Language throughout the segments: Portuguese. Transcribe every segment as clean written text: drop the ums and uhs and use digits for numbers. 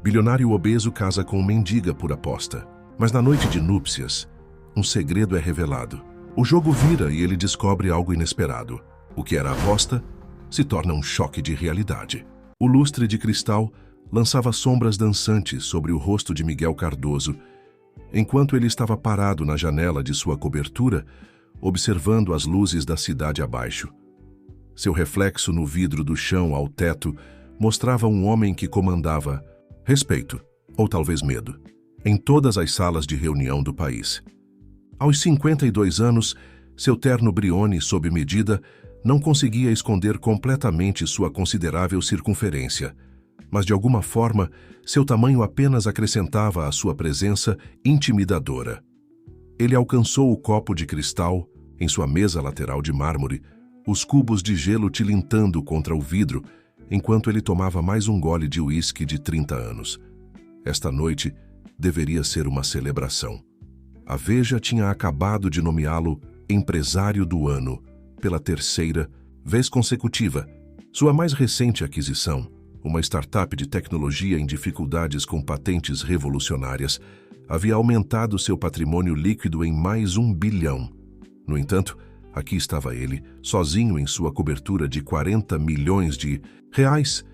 Bilionário obeso casa com mendiga por aposta. Mas na noite de núpcias, um segredo é revelado. O jogo vira e ele descobre algo inesperado. O que era aposta se torna um choque de realidade. O lustre de cristal lançava sombras dançantes sobre o rosto de Miguel Cardoso, enquanto ele estava parado na janela de sua cobertura, observando as luzes da cidade abaixo. Seu reflexo no vidro do chão ao teto mostrava um homem que comandava respeito, ou talvez medo, em todas as salas de reunião do país. Aos 52 anos, seu terno Brioni sob medida não conseguia esconder completamente sua considerável circunferência, mas de alguma forma seu tamanho apenas acrescentava à sua presença intimidadora. Ele alcançou o copo de cristal em sua mesa lateral de mármore, os cubos de gelo tilintando contra o vidro, enquanto ele tomava mais um gole de uísque de 30 anos. Esta noite deveria ser uma celebração. A Veja tinha acabado de nomeá-lo empresário do ano, pela terceira vez consecutiva. Sua mais recente aquisição, uma startup de tecnologia em dificuldades com patentes revolucionárias, havia aumentado seu patrimônio líquido em mais 1 bilhão. No entanto, aqui estava ele, sozinho em sua cobertura de 40 milhões de reais,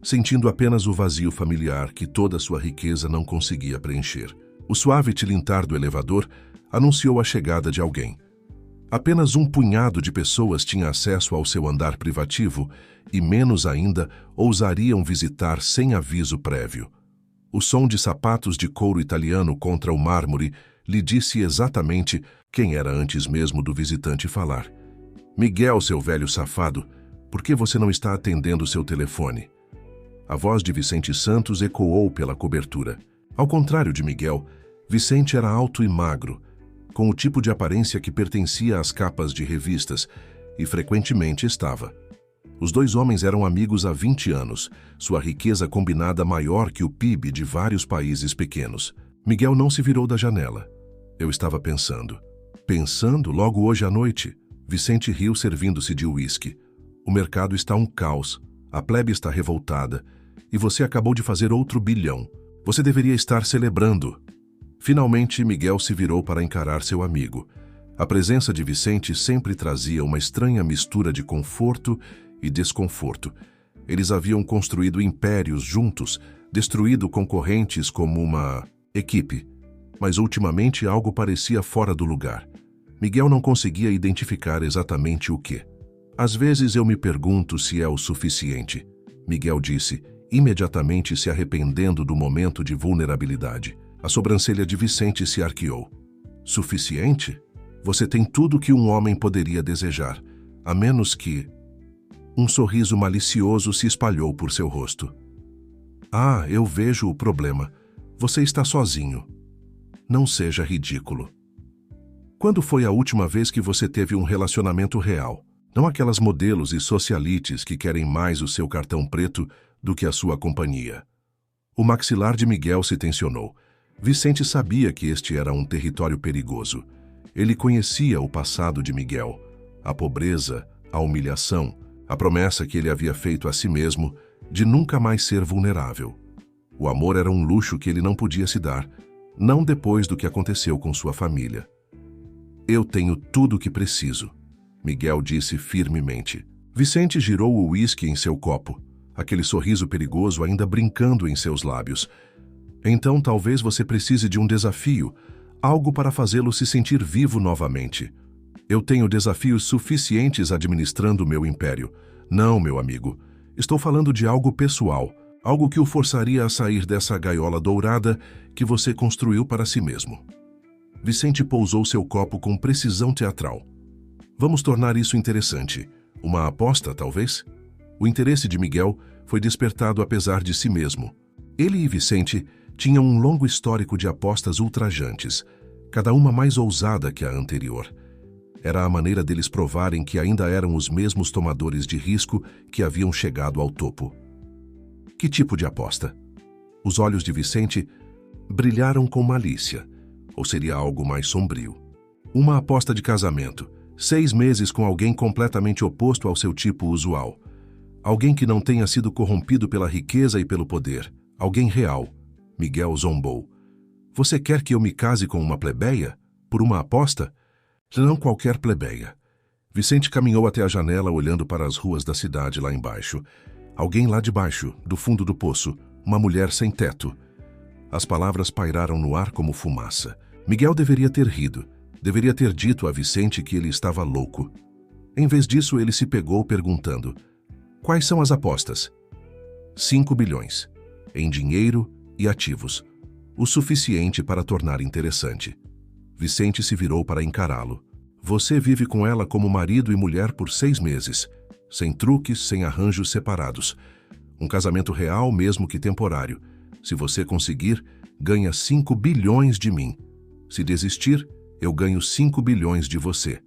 sentindo apenas o vazio familiar que toda sua riqueza não conseguia preencher. O suave tilintar do elevador anunciou a chegada de alguém. Apenas um punhado de pessoas tinha acesso ao seu andar privativo e menos ainda ousariam visitar sem aviso prévio. O som de sapatos de couro italiano contra o mármore lhe disse exatamente quem era antes mesmo do visitante falar. Miguel, seu velho safado, por que você não está atendendo seu telefone? A voz de Vicente Santos ecoou pela cobertura. Ao contrário de Miguel, Vicente era alto e magro, com o tipo de aparência que pertencia às capas de revistas, e frequentemente estava. Os dois homens eram amigos há 20 anos, sua riqueza combinada maior que o PIB de vários países pequenos. Miguel não se virou da janela. Eu estava pensando. Pensando logo hoje à noite? Vicente riu servindo-se de uísque. O mercado está um caos, a plebe está revoltada, e você acabou de fazer outro bilhão. Você deveria estar celebrando. Finalmente, Miguel se virou para encarar seu amigo. A presença de Vicente sempre trazia uma estranha mistura de conforto e desconforto. Eles haviam construído impérios juntos, destruído concorrentes como uma equipe. Mas ultimamente algo parecia fora do lugar. Miguel não conseguia identificar exatamente o que. Às vezes eu me pergunto se é o suficiente, Miguel disse, imediatamente se arrependendo do momento de vulnerabilidade. A sobrancelha de Vicente se arqueou. Suficiente? Você tem tudo o que um homem poderia desejar, a menos que... Um sorriso malicioso se espalhou por seu rosto. Ah, eu vejo o problema. Você está sozinho. Não seja ridículo. Quando foi a última vez que você teve um relacionamento real? Não aquelas modelos e socialites que querem mais o seu cartão preto do que a sua companhia. O maxilar de Miguel se tensionou. Vicente sabia que este era um território perigoso. Ele conhecia o passado de Miguel, a pobreza, a humilhação, a promessa que ele havia feito a si mesmo de nunca mais ser vulnerável. O amor era um luxo que ele não podia se dar, não depois do que aconteceu com sua família. Eu tenho tudo o que preciso, Miguel disse firmemente. Vicente girou o uísque em seu copo, aquele sorriso perigoso ainda brincando em seus lábios. Então talvez você precise de um desafio, algo para fazê-lo se sentir vivo novamente. Eu tenho desafios suficientes administrando meu império. Não, meu amigo. Estou falando de algo pessoal, algo que o forçaria a sair dessa gaiola dourada que você construiu para si mesmo. Vicente pousou seu copo com precisão teatral. Vamos tornar isso interessante. Uma aposta, talvez? O interesse de Miguel foi despertado apesar de si mesmo. Ele e Vicente tinham um longo histórico de apostas ultrajantes, cada uma mais ousada que a anterior. Era a maneira deles provarem que ainda eram os mesmos tomadores de risco que haviam chegado ao topo. Que tipo de aposta? Os olhos de Vicente brilharam com malícia, ou seria algo mais sombrio. Uma aposta de casamento, 6 meses com alguém completamente oposto ao seu tipo usual. Alguém que não tenha sido corrompido pela riqueza e pelo poder. Alguém real, Miguel zombou. Você quer que eu me case com uma plebeia? Por uma aposta? Não qualquer plebeia. Vicente caminhou até a janela olhando para as ruas da cidade lá embaixo. Alguém lá de baixo, do fundo do poço, uma mulher sem teto. As palavras pairaram no ar como fumaça. Miguel deveria ter rido. Deveria ter dito a Vicente que ele estava louco. Em vez disso, ele se pegou perguntando: quais são as apostas? 5 bilhões. Em dinheiro e ativos. O suficiente para tornar interessante. Vicente se virou para encará-lo. Você vive com ela como marido e mulher por 6 meses. Sem truques, sem arranjos separados. Um casamento real, mesmo que temporário. Se você conseguir, ganha 5 bilhões de mim. Se desistir, eu ganho 5 bilhões de você.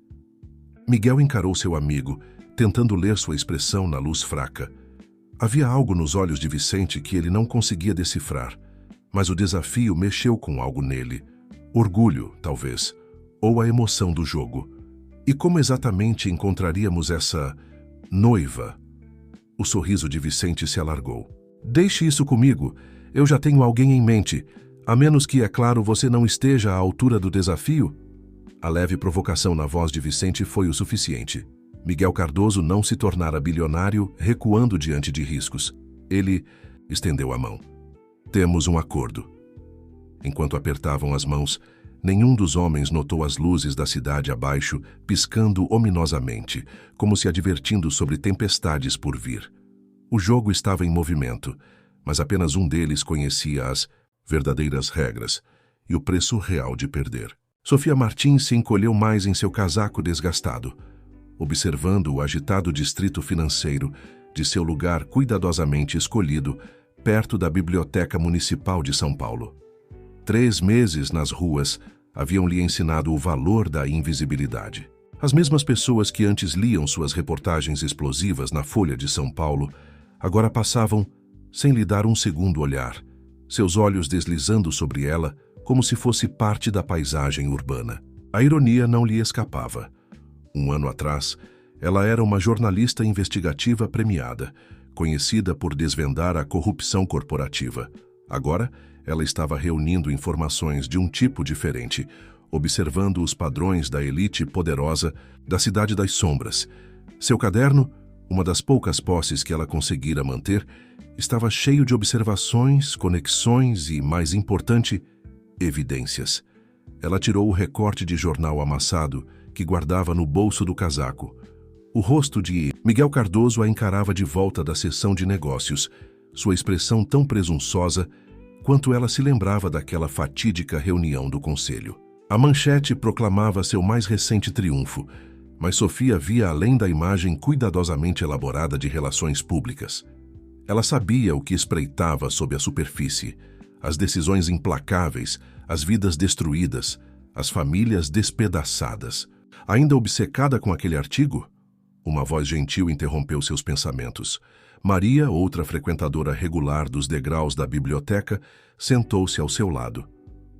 Miguel encarou seu amigo, tentando ler sua expressão na luz fraca. Havia algo nos olhos de Vicente que ele não conseguia decifrar, mas o desafio mexeu com algo nele. Orgulho, talvez, ou a emoção do jogo. E como exatamente encontraríamos essa noiva? O sorriso de Vicente se alargou. Deixe isso comigo, eu já tenho alguém em mente, a menos que, é claro, você não esteja à altura do desafio. A leve provocação na voz de Vicente foi o suficiente. Miguel Cardoso não se tornara bilionário recuando diante de riscos. Ele estendeu a mão. Temos um acordo. Enquanto apertavam as mãos, nenhum dos homens notou as luzes da cidade abaixo piscando ominosamente, como se advertindo sobre tempestades por vir. O jogo estava em movimento, mas apenas um deles conhecia as verdadeiras regras e o preço real de perder. Sofia Martins se encolheu mais em seu casaco desgastado, observando o agitado distrito financeiro de seu lugar cuidadosamente escolhido perto da Biblioteca Municipal de São Paulo. 3 meses nas ruas haviam lhe ensinado o valor da invisibilidade. As mesmas pessoas que antes liam suas reportagens explosivas na Folha de São Paulo agora passavam sem lhe dar um segundo olhar, seus olhos deslizando sobre ela como se fosse parte da paisagem urbana. A ironia não lhe escapava. 1 ano atrás, ela era uma jornalista investigativa premiada, conhecida por desvendar a corrupção corporativa. Agora, ela estava reunindo informações de um tipo diferente, observando os padrões da elite poderosa da Cidade das Sombras. Seu caderno, uma das poucas posses que ela conseguira manter, estava cheio de observações, conexões e, mais importante, evidências. Ela tirou o recorte de jornal amassado que guardava no bolso do casaco. O rosto de Miguel Cardoso a encarava de volta da sessão de negócios, sua expressão tão presunçosa quanto ela se lembrava daquela fatídica reunião do conselho. A manchete proclamava seu mais recente triunfo, mas Sofia via além da imagem cuidadosamente elaborada de relações públicas. Ela sabia o que espreitava sob a superfície, as decisões implacáveis, as vidas destruídas, as famílias despedaçadas. Ainda obcecada com aquele artigo? Uma voz gentil interrompeu seus pensamentos. Maria, outra frequentadora regular dos degraus da biblioteca, sentou-se ao seu lado.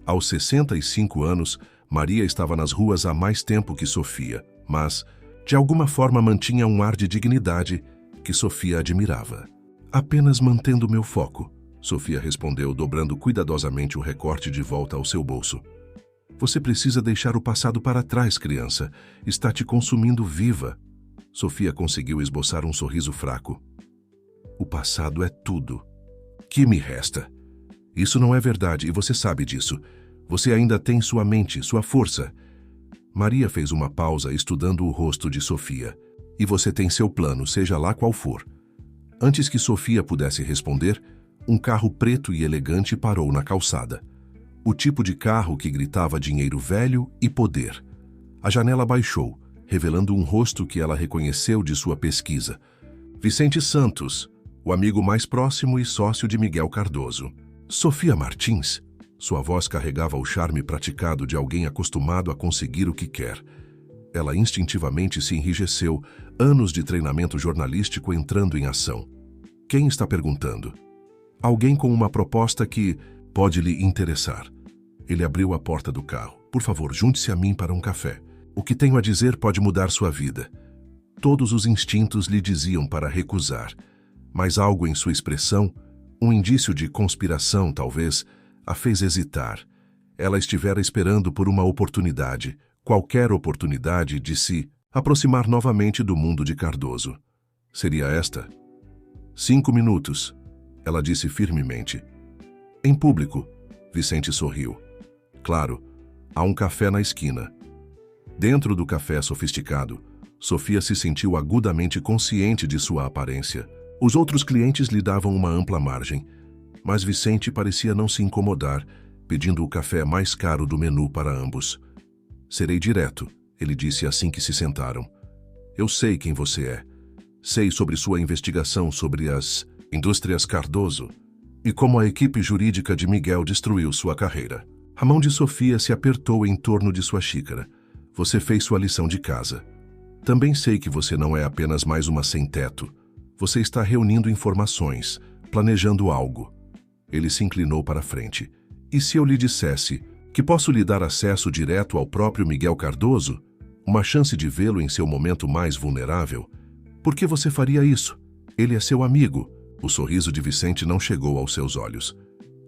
Aos 65 anos, Maria estava nas ruas há mais tempo que Sofia, mas, de alguma forma, mantinha um ar de dignidade que Sofia admirava. Apenas mantendo meu foco, Sofia respondeu, dobrando cuidadosamente o recorte de volta ao seu bolso. Você precisa deixar o passado para trás, criança. Está te consumindo viva. Sofia conseguiu esboçar um sorriso fraco. O passado é tudo. Que me resta? Isso não é verdade e você sabe disso. Você ainda tem sua mente, sua força. Maria fez uma pausa estudando o rosto de Sofia. E você tem seu plano, seja lá qual for. Antes que Sofia pudesse responder, um carro preto e elegante parou na calçada. O tipo de carro que gritava dinheiro velho e poder. A janela baixou, revelando um rosto que ela reconheceu de sua pesquisa. Vicente Santos, o amigo mais próximo e sócio de Miguel Cardoso. Sofia Martins, sua voz carregava o charme praticado de alguém acostumado a conseguir o que quer. Ela instintivamente se enrijeceu, anos de treinamento jornalístico entrando em ação. Quem está perguntando? Alguém com uma proposta que pode lhe interessar. Ele abriu a porta do carro. Por favor, junte-se a mim para um café. O que tenho a dizer pode mudar sua vida. Todos os instintos lhe diziam para recusar, mas algo em sua expressão, um indício de conspiração talvez, a fez hesitar. Ela estivera esperando por uma oportunidade, qualquer oportunidade, de se aproximar novamente do mundo de Cardoso. Seria esta? 5 minutos, ela disse firmemente. Em público, Vicente sorriu. Claro, há um café na esquina. Dentro do café sofisticado, Sofia se sentiu agudamente consciente de sua aparência. Os outros clientes lhe davam uma ampla margem, mas Vicente parecia não se incomodar, pedindo o café mais caro do menu para ambos. Serei direto, ele disse assim que se sentaram. Eu sei quem você é. Sei sobre sua investigação sobre as indústrias Cardoso e como a equipe jurídica de Miguel destruiu sua carreira. A mão de Sofia se apertou em torno de sua xícara. Você fez sua lição de casa. Também sei que você não é apenas mais uma sem-teto. Você está reunindo informações, planejando algo. Ele se inclinou para a frente. E se eu lhe dissesse que posso lhe dar acesso direto ao próprio Miguel Cardoso? Uma chance de vê-lo em seu momento mais vulnerável? Por que você faria isso? Ele é seu amigo. O sorriso de Vicente não chegou aos seus olhos.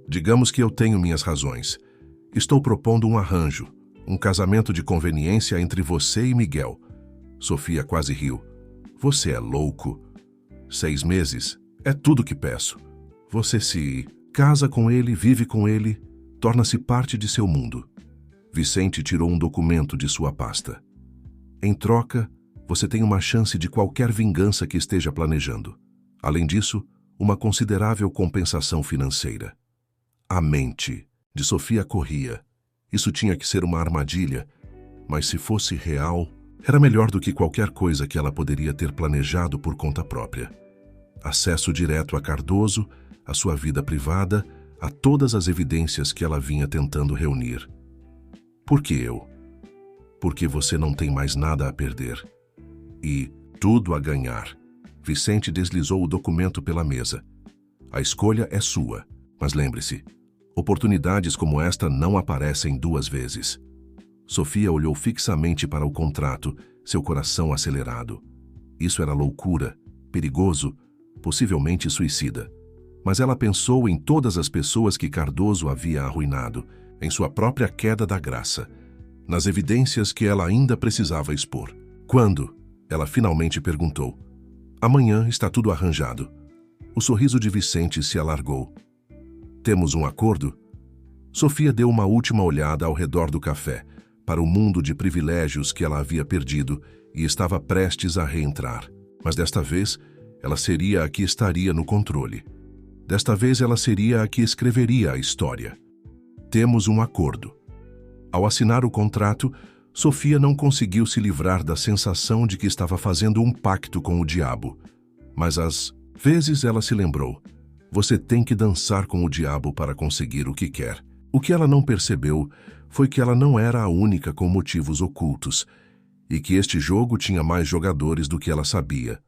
Digamos que eu tenho minhas razões. Estou propondo um arranjo, um casamento de conveniência entre você e Miguel. Sofia quase riu. Você é louco. 6 meses é tudo que peço. Você se casa com ele, vive com ele, torna-se parte de seu mundo. Vicente tirou um documento de sua pasta. Em troca, você tem uma chance de qualquer vingança que esteja planejando. Além disso, uma considerável compensação financeira. A mente de Sofia corria. Isso tinha que ser uma armadilha, mas se fosse real, era melhor do que qualquer coisa que ela poderia ter planejado por conta própria. Acesso direto a Cardoso, a sua vida privada, a todas as evidências que ela vinha tentando reunir. Por que eu? Porque você não tem mais nada a perder. E tudo a ganhar. Vicente deslizou o documento pela mesa. A escolha é sua, mas lembre-se, oportunidades como esta não aparecem 2 vezes. Sofia olhou fixamente para o contrato, seu coração acelerado. Isso era loucura, perigoso, possivelmente suicida. Mas ela pensou em todas as pessoas que Cardoso havia arruinado, em sua própria queda da graça, nas evidências que ela ainda precisava expor. Quando? Ela finalmente perguntou. Amanhã está tudo arranjado. O sorriso de Vicente se alargou. Temos um acordo? Sofia deu uma última olhada ao redor do café, para o mundo de privilégios que ela havia perdido e estava prestes a reentrar. Mas desta vez, ela seria a que estaria no controle. Desta vez ela seria a que escreveria a história. Temos um acordo. Ao assinar o contrato, Sofia não conseguiu se livrar da sensação de que estava fazendo um pacto com o diabo. Mas às vezes ela se lembrou. Você tem que dançar com o diabo para conseguir o que quer. O que ela não percebeu foi que ela não era a única com motivos ocultos e que este jogo tinha mais jogadores do que ela sabia.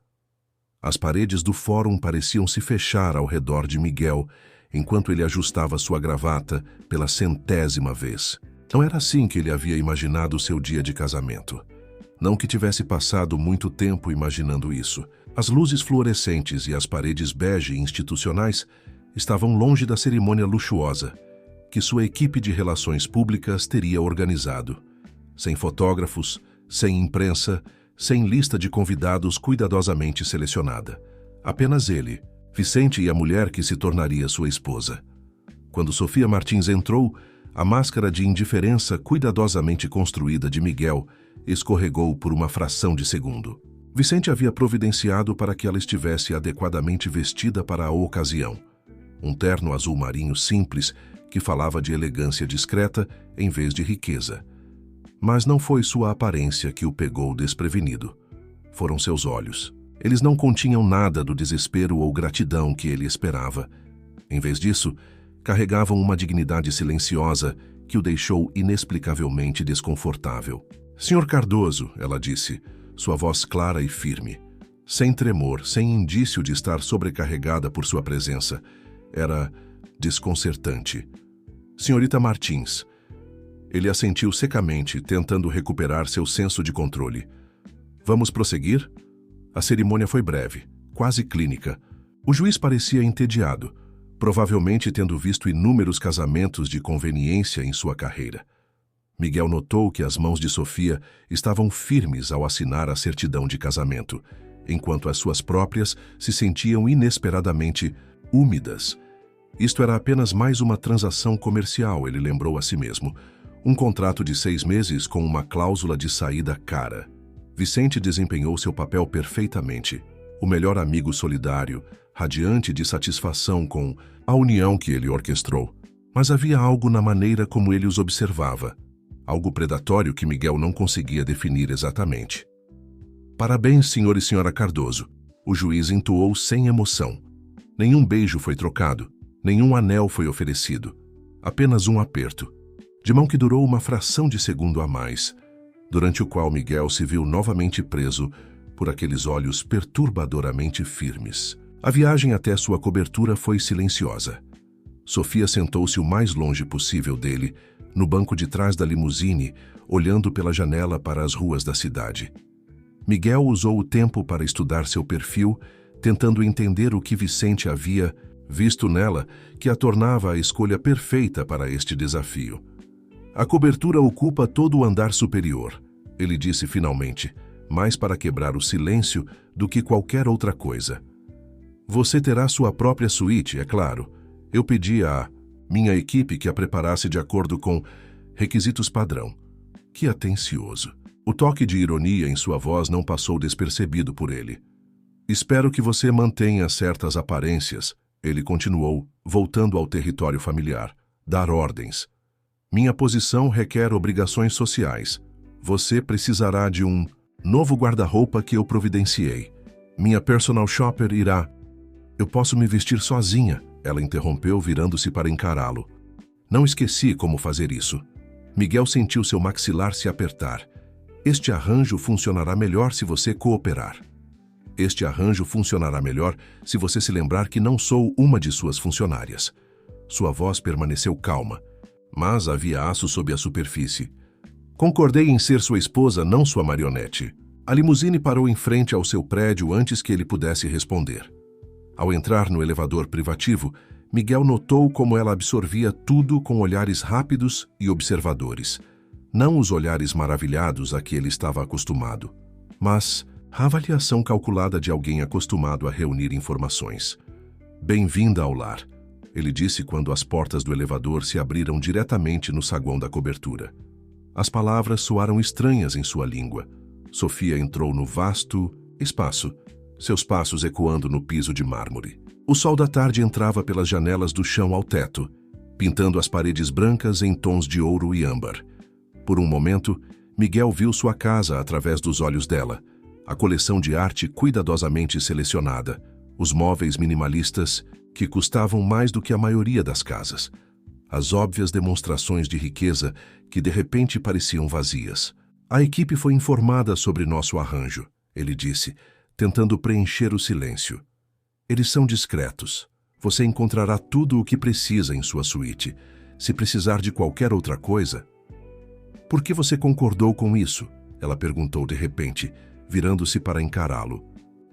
As paredes do fórum pareciam se fechar ao redor de Miguel enquanto ele ajustava sua gravata pela 100ª vez. Não era assim que ele havia imaginado seu dia de casamento. Não que tivesse passado muito tempo imaginando isso. As luzes fluorescentes e as paredes bege institucionais estavam longe da cerimônia luxuosa que sua equipe de relações públicas teria organizado. Sem fotógrafos, sem imprensa, sem lista de convidados cuidadosamente selecionada. Apenas ele, Vicente e a mulher que se tornaria sua esposa. Quando Sofia Martins entrou, a máscara de indiferença cuidadosamente construída de Miguel escorregou por uma fração de segundo. Vicente havia providenciado para que ela estivesse adequadamente vestida para a ocasião. Um terno azul marinho simples que falava de elegância discreta em vez de riqueza. Mas não foi sua aparência que o pegou desprevenido. Foram seus olhos. Eles não continham nada do desespero ou gratidão que ele esperava. Em vez disso, carregavam uma dignidade silenciosa que o deixou inexplicavelmente desconfortável. Senhor Cardoso, ela disse, sua voz clara e firme, sem tremor, sem indício de estar sobrecarregada por sua presença. Era desconcertante. Senhorita Martins. Ele assentiu secamente, tentando recuperar seu senso de controle. Vamos prosseguir? A cerimônia foi breve, quase clínica. O juiz parecia entediado. provavelmente tendo visto inúmeros casamentos de conveniência em sua carreira. Miguel notou que as mãos de Sofia estavam firmes ao assinar a certidão de casamento, enquanto as suas próprias se sentiam inesperadamente úmidas. Isto era apenas mais uma transação comercial, ele lembrou a si mesmo. Um contrato de 6 meses com uma cláusula de saída cara. Vicente desempenhou seu papel perfeitamente. O melhor amigo solidário, radiante de satisfação com a união que ele orquestrou. Mas havia algo na maneira como ele os observava. Algo predatório que Miguel não conseguia definir exatamente. Parabéns, senhor e senhora Cardoso. O juiz entoou sem emoção. Nenhum beijo foi trocado, nenhum anel foi oferecido. Apenas um aperto, de mão que durou uma fração de segundo a mais, durante o qual Miguel se viu novamente preso por aqueles olhos perturbadoramente firmes. A viagem até sua cobertura foi silenciosa. Sofia sentou-se o mais longe possível dele, no banco de trás da limusine, olhando pela janela para as ruas da cidade. Miguel usou o tempo para estudar seu perfil, tentando entender o que Vicente havia visto nela que a tornava a escolha perfeita para este desafio. A cobertura ocupa todo o andar superior, ele disse finalmente, mais para quebrar o silêncio do que qualquer outra coisa. Você terá sua própria suíte, é claro. Eu pedi à minha equipe que a preparasse de acordo com requisitos padrão. Que atencioso. O toque de ironia em sua voz não passou despercebido por ele. Espero que você mantenha certas aparências, ele continuou, voltando ao território familiar. Dar ordens. Minha posição requer obrigações sociais. Você precisará de um novo guarda-roupa que eu providenciei. Minha personal shopper irá... Eu posso me vestir sozinha, ela interrompeu, virando-se para encará-lo. Não esqueci como fazer isso. Miguel sentiu seu maxilar se apertar. Este arranjo funcionará melhor se você cooperar. Este arranjo funcionará melhor se você se lembrar que não sou uma de suas funcionárias. Sua voz permaneceu calma, mas havia aço sob a superfície. Concordei em ser sua esposa, não sua marionete. A limusine parou em frente ao seu prédio antes que ele pudesse responder. Ao entrar no elevador privativo, Miguel notou como ela absorvia tudo com olhares rápidos e observadores. Não os olhares maravilhados a que ele estava acostumado, mas a avaliação calculada de alguém acostumado a reunir informações. Bem-vinda ao lar, ele disse quando as portas do elevador se abriram diretamente no saguão da cobertura. As palavras soaram estranhas em sua língua. Sofia entrou no vasto espaço, seus passos ecoando no piso de mármore. O sol da tarde entrava pelas janelas do chão ao teto, pintando as paredes brancas em tons de ouro e âmbar. Por um momento, Miguel viu sua casa através dos olhos dela, a coleção de arte cuidadosamente selecionada, os móveis minimalistas que custavam mais do que a maioria das casas, as óbvias demonstrações de riqueza que de repente pareciam vazias. A equipe foi informada sobre nosso arranjo, ele disse, tentando preencher o silêncio. Eles são discretos. Você encontrará tudo o que precisa em sua suíte. Se precisar de qualquer outra coisa... Por que você concordou com isso? Ela perguntou de repente, virando-se para encará-lo.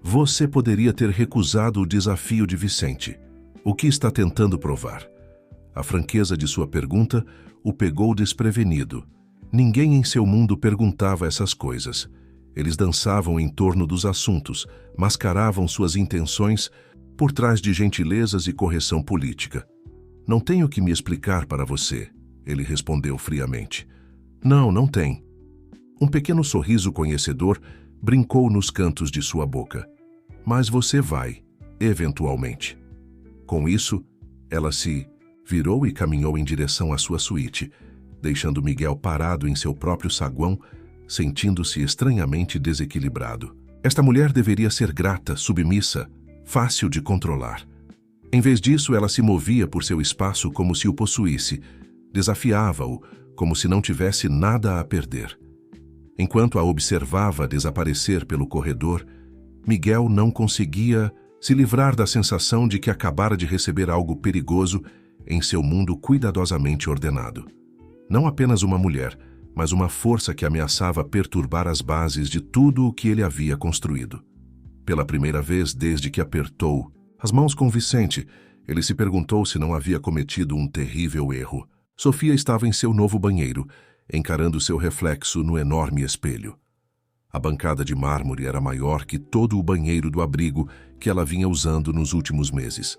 Você poderia ter recusado o desafio de Vicente. O que está tentando provar? A franqueza de sua pergunta o pegou desprevenido. Ninguém em seu mundo perguntava essas coisas. Eles dançavam em torno dos assuntos, mascaravam suas intenções por trás de gentilezas e correção política. Não tenho que me explicar para você, ele respondeu friamente. Não, não tem. Um pequeno sorriso conhecedor brincou nos cantos de sua boca. Mas você vai, eventualmente. Com isso, ela se virou e caminhou em direção à sua suíte, deixando Miguel parado em seu próprio saguão, sentindo-se estranhamente desequilibrado. Esta mulher deveria ser grata, submissa, fácil de controlar. Em vez disso, ela se movia por seu espaço como se o possuísse, desafiava-o, como se não tivesse nada a perder. Enquanto a observava desaparecer pelo corredor, Miguel não conseguia se livrar da sensação de que acabara de receber algo perigoso em seu mundo cuidadosamente ordenado. Não apenas uma mulher, mas uma força que ameaçava perturbar as bases de tudo o que ele havia construído. Pela primeira vez desde que apertou as mãos com Vicente, Ele se perguntou se não havia cometido um terrível erro. Sofia estava em seu novo banheiro, encarando seu reflexo no enorme espelho. A bancada de mármore era maior que todo o banheiro do abrigo que ela vinha usando nos últimos meses.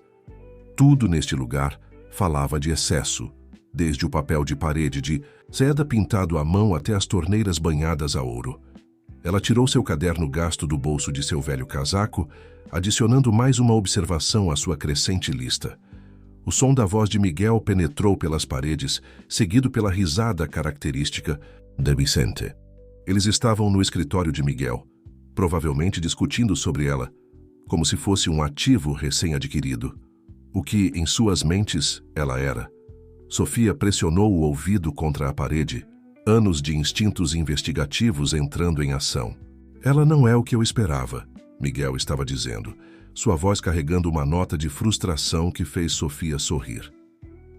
Tudo neste lugar falava de excesso, desde o papel de parede de seda pintado à mão até as torneiras banhadas a ouro. Ela tirou seu caderno gasto do bolso de seu velho casaco, adicionando mais uma observação à sua crescente lista. O som da voz de Miguel penetrou pelas paredes, seguido pela risada característica de Vicente. Eles estavam no escritório de Miguel, provavelmente discutindo sobre ela, como se fosse um ativo recém-adquirido. O que, em suas mentes, ela era. Sofia pressionou o ouvido contra a parede, anos de instintos investigativos entrando em ação. Ela não é o que eu esperava, Miguel estava dizendo, sua voz carregando uma nota de frustração que fez Sofia sorrir.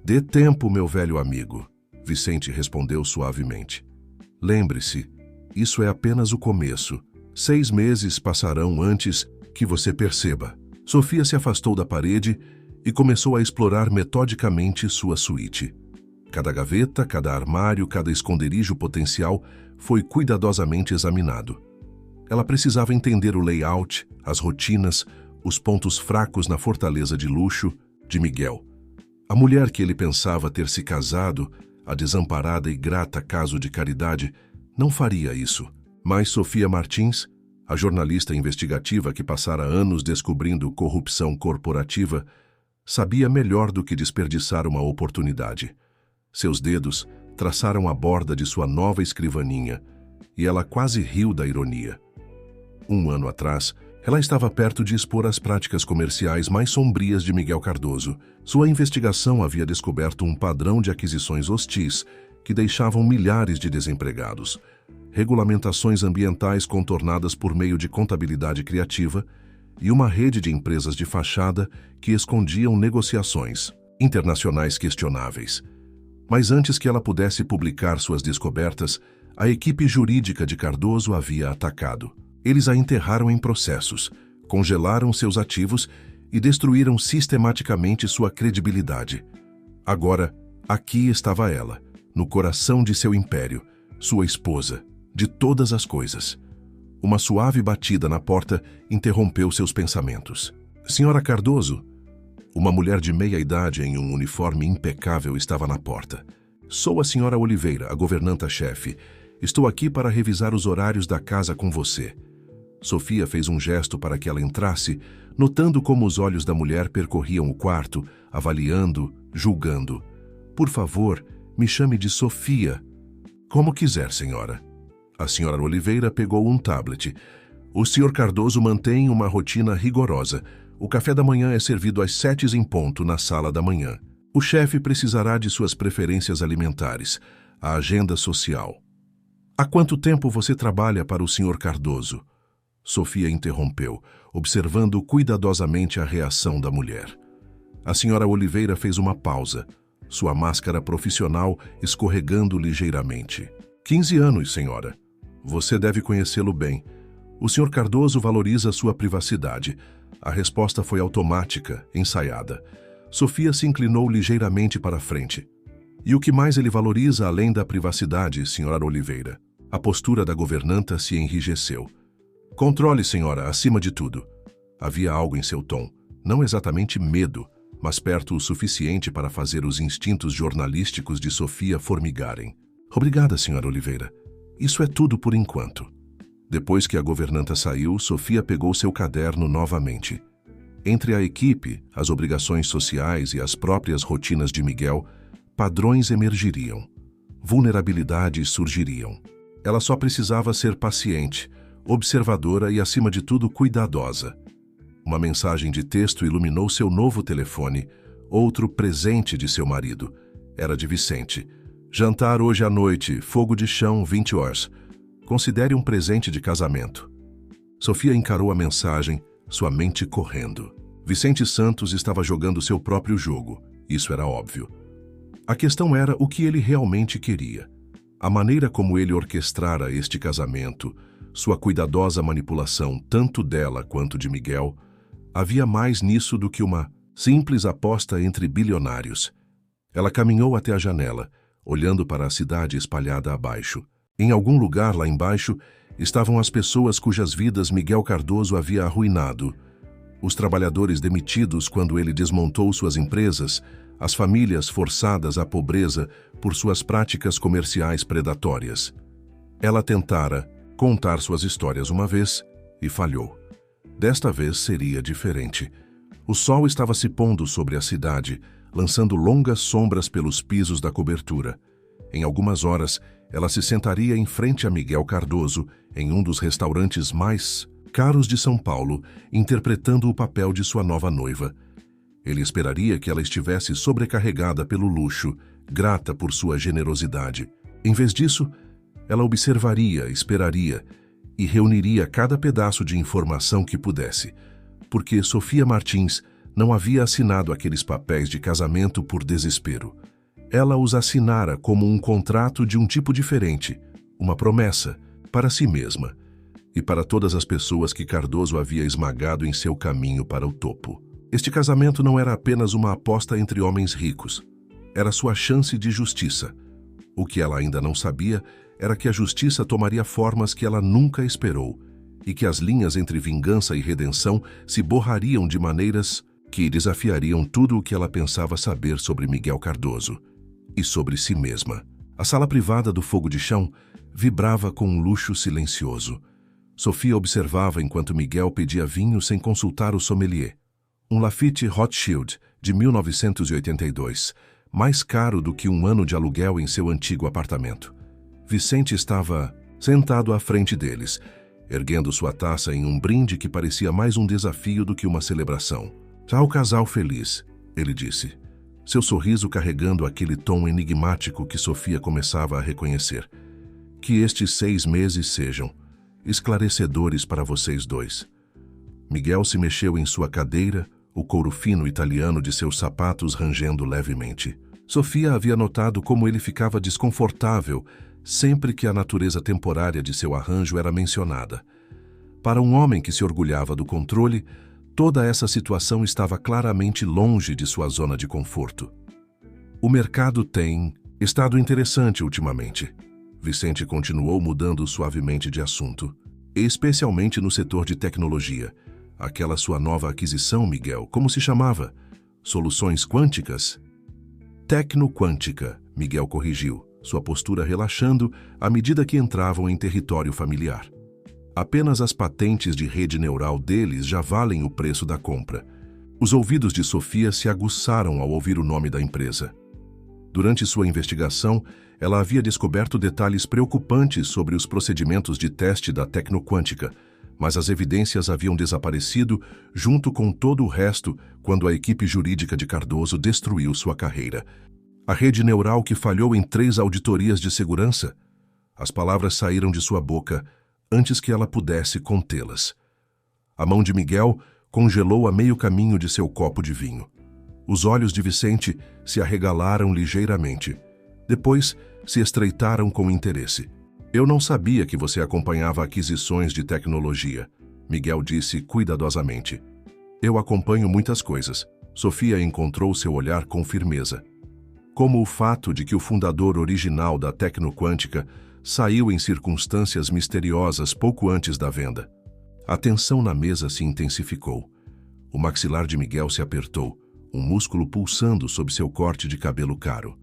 Dê tempo, meu velho amigo, Vicente respondeu suavemente. Lembre-se, isso é apenas o começo. 6 meses passarão antes que você perceba. Sofia se afastou da parede e começou a explorar metodicamente sua suíte. Cada gaveta, cada armário, cada esconderijo potencial foi cuidadosamente examinado. Ela precisava entender o layout, as rotinas, os pontos fracos na fortaleza de luxo de Miguel. A mulher que ele pensava ter se casado, a desamparada e grata caso de caridade, não faria isso. Mas Sofia Martins, a jornalista investigativa que passara anos descobrindo corrupção corporativa, sabia melhor do que desperdiçar uma oportunidade. Seus dedos traçaram a borda de sua nova escrivaninha, e ela quase riu da ironia. 1 ano atrás, ela estava perto de expor as práticas comerciais mais sombrias de Miguel Cardoso. Sua investigação havia descoberto um padrão de aquisições hostis que deixavam milhares de desempregados, regulamentações ambientais contornadas por meio de contabilidade criativa e uma rede de empresas de fachada que escondiam negociações internacionais questionáveis. Mas antes que ela pudesse publicar suas descobertas, a equipe jurídica de Cardoso havia atacado. Eles a enterraram em processos, congelaram seus ativos e destruíram sistematicamente sua credibilidade. Agora, aqui estava ela, no coração de seu império, sua esposa, de todas as coisas. Uma suave batida na porta interrompeu seus pensamentos. Senhora Cardoso? Uma mulher de meia-idade em um uniforme impecável estava na porta. Sou a senhora Oliveira, a governanta-chefe. Estou aqui para revisar os horários da casa com você. Sofia fez um gesto para que ela entrasse, notando como os olhos da mulher percorriam o quarto, avaliando, julgando. Por favor, me chame de Sofia. Como quiser, senhora. A senhora Oliveira pegou um tablet. O senhor Cardoso mantém uma rotina rigorosa. O café da manhã é servido às 7 em ponto na sala da manhã. O chefe precisará de suas preferências alimentares, a agenda social. Há quanto tempo você trabalha para o senhor Cardoso? Sofia interrompeu, observando cuidadosamente a reação da mulher. A senhora Oliveira fez uma pausa, sua máscara profissional escorregando ligeiramente. 15 anos, senhora. Você deve conhecê-lo bem. O senhor Cardoso valoriza sua privacidade. A resposta foi automática, ensaiada. Sofia se inclinou ligeiramente para a frente. E o que mais ele valoriza além da privacidade, senhora Oliveira? A postura da governanta se enrijeceu. Controle, senhora, acima de tudo. Havia algo em seu tom, não exatamente medo, mas perto o suficiente para fazer os instintos jornalísticos de Sofia formigarem. Obrigada, senhora Oliveira. Isso é tudo por enquanto. Depois que a governanta saiu, Sofia pegou seu caderno novamente. Entre a equipe, as obrigações sociais e as próprias rotinas de Miguel, padrões emergiriam. Vulnerabilidades surgiriam. Ela só precisava ser paciente, observadora e, acima de tudo, cuidadosa. Uma mensagem de texto iluminou seu novo telefone, outro presente de seu marido. Era de Vicente. Jantar hoje à noite, fogo de chão, 20 horas. Considere um presente de casamento. Sofia encarou a mensagem, sua mente correndo. Vicente Santos estava jogando seu próprio jogo, isso era óbvio. A questão era o que ele realmente queria. A maneira como ele orquestrara este casamento, sua cuidadosa manipulação tanto dela quanto de Miguel, havia mais nisso do que uma Simples aposta entre bilionários. Ela caminhou até a janela, olhando para a cidade espalhada abaixo. Em algum lugar lá embaixo estavam as pessoas cujas vidas Miguel Cardoso havia arruinado. Os trabalhadores demitidos quando ele desmontou suas empresas, as famílias forçadas à pobreza por suas práticas comerciais predatórias. Ela tentara contar suas histórias uma vez e falhou. Desta vez seria diferente. O sol estava se pondo sobre a cidade, lançando longas sombras pelos pisos da cobertura. Em algumas horas, ela se sentaria em frente a Miguel Cardoso, em um dos restaurantes mais caros de São Paulo, interpretando o papel de sua nova noiva. Ele esperaria que ela estivesse sobrecarregada pelo luxo, grata por sua generosidade. Em vez disso, ela observaria, esperaria e reuniria cada pedaço de informação que pudesse, porque Sofia Martins não havia assinado aqueles papéis de casamento por desespero. Ela os assinara como um contrato de um tipo diferente, uma promessa para si mesma e para todas as pessoas que Cardoso havia esmagado em seu caminho para o topo. Este casamento não era apenas uma aposta entre homens ricos. Era sua chance de justiça. O que ela ainda não sabia era que a justiça tomaria formas que ela nunca esperou e que as linhas entre vingança e redenção se borrariam de maneiras que desafiariam tudo o que ela pensava saber sobre Miguel Cardoso e sobre si mesma. A sala privada do Fogo de Chão vibrava com um luxo silencioso. Sofia observava enquanto Miguel pedia vinho sem consultar o sommelier. Um Lafite Rothschild de 1982, mais caro do que um ano de aluguel em seu antigo apartamento. Vicente estava sentado à frente deles, erguendo sua taça em um brinde que parecia mais um desafio do que uma celebração. "Tchau, casal feliz", ele disse, seu sorriso carregando aquele tom enigmático que Sofia começava a reconhecer. "Que estes 6 meses sejam esclarecedores para vocês dois." Miguel se mexeu em sua cadeira, o couro fino italiano de seus sapatos rangendo levemente. Sofia havia notado como ele ficava desconfortável sempre que a natureza temporária de seu arranjo era mencionada. Para um homem que se orgulhava do controle, toda essa situação estava claramente longe de sua zona de conforto. "O mercado tem estado interessante ultimamente." Vicente continuou mudando suavemente de assunto, especialmente no setor de tecnologia. "Aquela sua nova aquisição, Miguel, como se chamava? Soluções quânticas?" "Tecnoquântica", Miguel corrigiu, sua postura relaxando à medida que entravam em território familiar. Apenas as patentes de rede neural deles já valem o preço da compra. Os ouvidos de Sofia se aguçaram ao ouvir o nome da empresa. Durante sua investigação, ela havia descoberto detalhes preocupantes sobre os procedimentos de teste da Tecnoquântica, mas as evidências haviam desaparecido junto com todo o resto quando a equipe jurídica de Cardoso destruiu sua carreira. "A rede neural que falhou em 3 auditorias de segurança?" As palavras saíram de sua boca antes que ela pudesse contê-las. A mão de Miguel congelou a meio caminho de seu copo de vinho. Os olhos de Vicente se arregalaram ligeiramente. Depois, se estreitaram com interesse. "Eu não sabia que você acompanhava aquisições de tecnologia", Miguel disse cuidadosamente. "Eu acompanho muitas coisas." Sofia encontrou seu olhar com firmeza. Como o fato de que o fundador original da Tecnoquântica saiu em circunstâncias misteriosas pouco antes da venda. A tensão na mesa se intensificou. O maxilar de Miguel se apertou, um músculo pulsando sob seu corte de cabelo caro.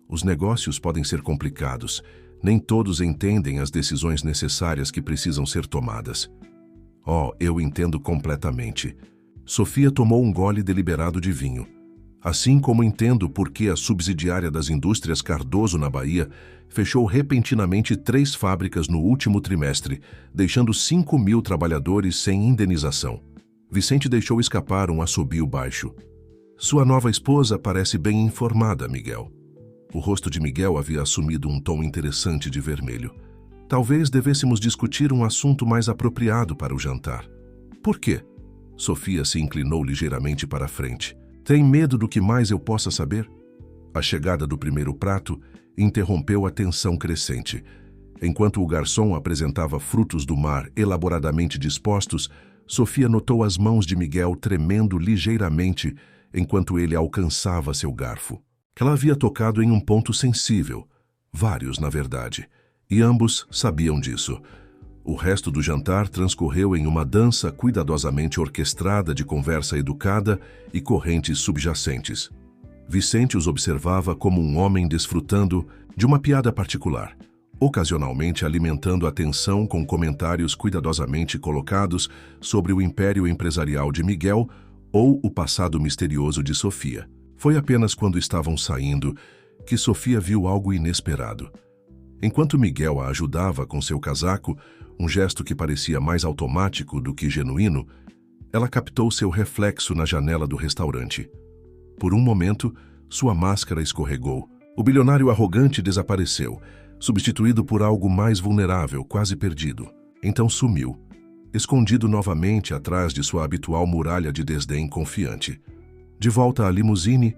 Os negócios podem ser complicados. Nem todos entendem as decisões necessárias que precisam ser tomadas. "Oh, eu entendo completamente." Sofia tomou um gole deliberado de vinho. "Assim como entendo por que a subsidiária das indústrias Cardoso na Bahia fechou repentinamente 3 fábricas no último trimestre, deixando 5.000 trabalhadores sem indenização." Vicente deixou escapar um assobio baixo. "Sua nova esposa parece bem informada, Miguel." O rosto de Miguel havia assumido um tom interessante de vermelho. "Talvez devêssemos discutir um assunto mais apropriado para o jantar." "Por quê?" Sofia se inclinou ligeiramente para a frente. "Tem medo do que mais eu possa saber?" A chegada do primeiro prato interrompeu a tensão crescente. Enquanto o garçom apresentava frutos do mar elaboradamente dispostos, Sofia notou as mãos de Miguel tremendo ligeiramente enquanto ele alcançava seu garfo. Ela havia tocado em um ponto sensível, vários, na verdade, e ambos sabiam disso. O resto do jantar transcorreu em uma dança cuidadosamente orquestrada de conversa educada e correntes subjacentes. Vicente os observava como um homem desfrutando de uma piada particular, ocasionalmente alimentando a tensão com comentários cuidadosamente colocados sobre o império empresarial de Miguel ou o passado misterioso de Sofia. Foi apenas quando estavam saindo que Sofia viu algo inesperado. Enquanto Miguel a ajudava com seu casaco, um gesto que parecia mais automático do que genuíno, ela captou seu reflexo na janela do restaurante. Por um momento, sua máscara escorregou. O bilionário arrogante desapareceu, substituído por algo mais vulnerável, quase perdido. Então sumiu, escondido novamente atrás de sua habitual muralha de desdém confiante. De volta à limusine,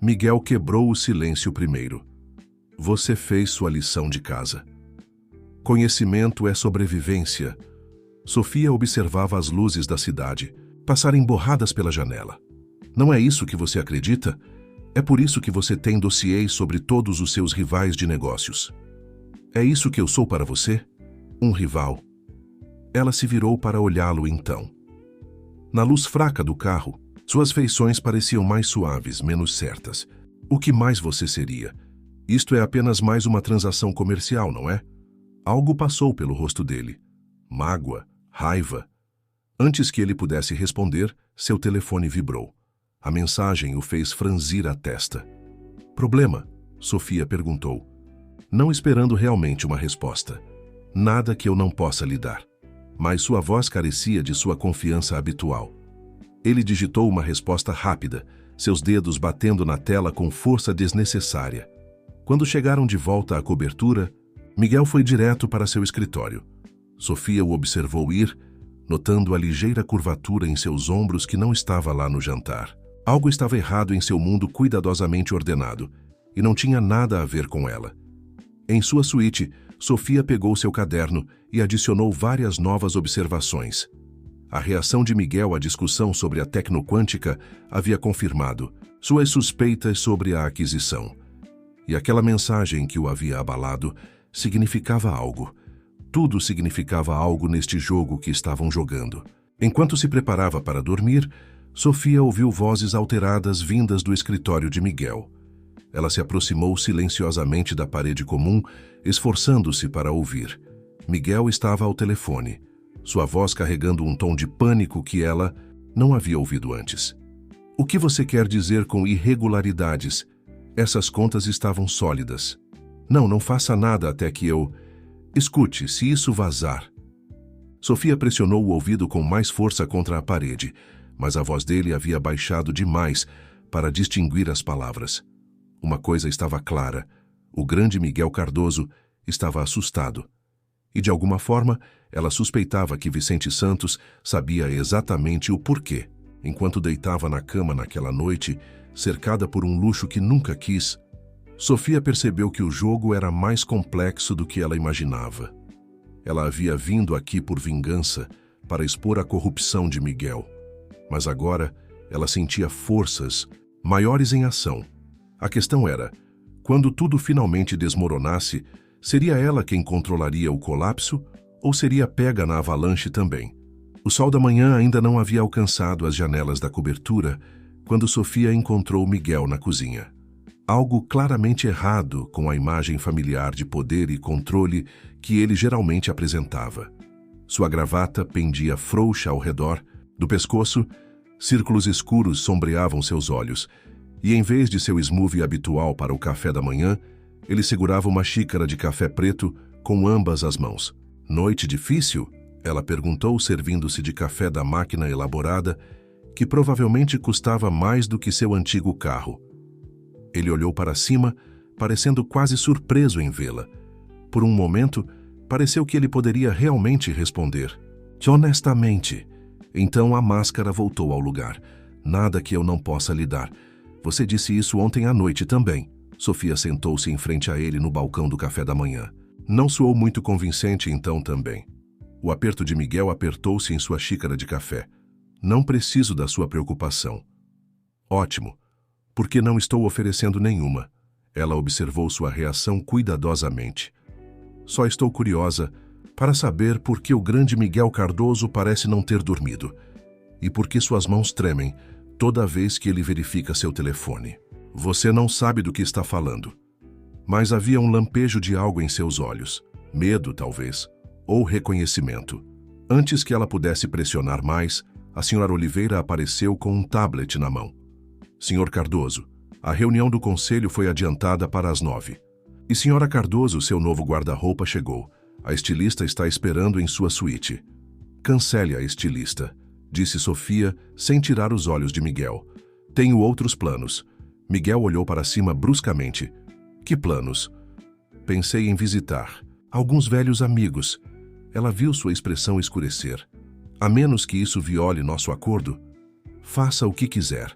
Miguel quebrou o silêncio primeiro. Você fez sua lição de casa. Conhecimento é sobrevivência. Sofia observava as luzes da cidade passarem borradas pela janela. Não é isso que você acredita? É por isso que você tem dossiês sobre todos os seus rivais de negócios. É isso que eu sou para você? Um rival. Ela se virou para olhá-lo então. Na luz fraca do carro, suas feições pareciam mais suaves, menos certas. O que mais você seria? Isto é apenas mais uma transação comercial, não é? Algo passou pelo rosto dele. Mágoa, raiva. Antes que ele pudesse responder, seu telefone vibrou. A mensagem o fez franzir a testa. Problema? Sofia perguntou, não esperando realmente uma resposta. Nada que eu não possa lhe dar. Mas sua voz carecia de sua confiança habitual. Ele digitou uma resposta rápida, seus dedos batendo na tela com força desnecessária. Quando chegaram de volta à cobertura, Miguel foi direto para seu escritório. Sofia o observou ir, notando a ligeira curvatura em seus ombros que não estava lá no jantar. Algo estava errado em seu mundo cuidadosamente ordenado, e não tinha nada a ver com ela. Em sua suíte, Sofia pegou seu caderno e adicionou várias novas observações. A reação de Miguel à discussão sobre a tecnoquântica havia confirmado suas suspeitas sobre a aquisição. E aquela mensagem que o havia abalado significava algo. Tudo significava algo neste jogo que estavam jogando. Enquanto se preparava para dormir, Sofia ouviu vozes alteradas vindas do escritório de Miguel. Ela se aproximou silenciosamente da parede comum, esforçando-se para ouvir. Miguel estava ao telefone, sua voz carregando um tom de pânico que ela não havia ouvido antes. O que você quer dizer com irregularidades? Essas contas estavam sólidas. Não faça nada até que eu... Escute, se isso vazar... Sofia pressionou o ouvido com mais força contra a parede, mas a voz dele havia baixado demais para distinguir as palavras. Uma coisa estava clara: o grande Miguel Cardoso estava assustado. E de alguma forma, ela suspeitava que Vicente Santos sabia exatamente o porquê. Enquanto deitava na cama naquela noite, cercada por um luxo que nunca quis, Sofia percebeu que o jogo era mais complexo do que ela imaginava. Ela havia vindo aqui por vingança, para expor a corrupção de Miguel. Mas agora, ela sentia forças maiores em ação. A questão era, quando tudo finalmente desmoronasse, seria ela quem controlaria o colapso ou seria pega na avalanche também? O sol da manhã ainda não havia alcançado as janelas da cobertura quando Sofia encontrou Miguel na cozinha. Algo claramente errado com a imagem familiar de poder e controle que ele geralmente apresentava. Sua gravata pendia frouxa ao redor, do pescoço, círculos escuros sombreavam seus olhos, e em vez de seu smoothie habitual para o café da manhã, ele segurava uma xícara de café preto com ambas as mãos. Noite difícil? Ela perguntou, servindo-se de café da máquina elaborada, que provavelmente custava mais do que seu antigo carro. Ele olhou para cima, parecendo quase surpreso em vê-la. Por um momento, pareceu que ele poderia realmente responder. Honestamente. Então a máscara voltou ao lugar. Nada que eu não possa lhe dar. Você disse isso ontem à noite também. Sofia sentou-se em frente a ele no balcão do café da manhã. Não soou muito convincente então também. O aperto de Miguel apertou-se em sua xícara de café. Não preciso da sua preocupação. Ótimo, porque não estou oferecendo nenhuma. Ela observou sua reação cuidadosamente. Só estou curiosa para saber por que o grande Miguel Cardoso parece não ter dormido e por que suas mãos tremem toda vez que ele verifica seu telefone. Você não sabe do que está falando. Mas havia um lampejo de algo em seus olhos. Medo, talvez, ou reconhecimento. Antes que ela pudesse pressionar mais, a Sra. Oliveira apareceu com um tablet na mão. Sr. Cardoso, a reunião do conselho foi adiantada para as 9. E Sra. Cardoso, seu novo guarda-roupa, chegou. A estilista está esperando em sua suíte. Cancele a estilista, disse Sofia, sem tirar os olhos de Miguel. Tenho outros planos. Miguel olhou para cima bruscamente. Que planos? Pensei em visitar alguns velhos amigos. Ela viu sua expressão escurecer. A menos que isso viole nosso acordo, faça o que quiser.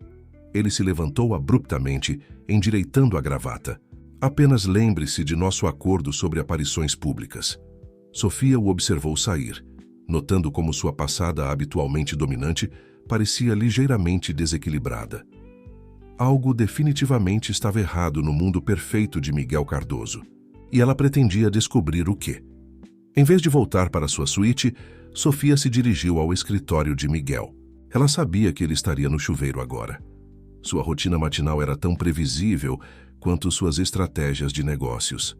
Ele se levantou abruptamente, endireitando a gravata. Apenas lembre-se de nosso acordo sobre aparições públicas. Sofia o observou sair, notando como sua passada habitualmente dominante parecia ligeiramente desequilibrada. Algo definitivamente estava errado no mundo perfeito de Miguel Cardoso, e ela pretendia descobrir o quê. Em vez de voltar para sua suíte, Sofia se dirigiu ao escritório de Miguel. Ela sabia que ele estaria no chuveiro agora. Sua rotina matinal era tão previsível quanto suas estratégias de negócios.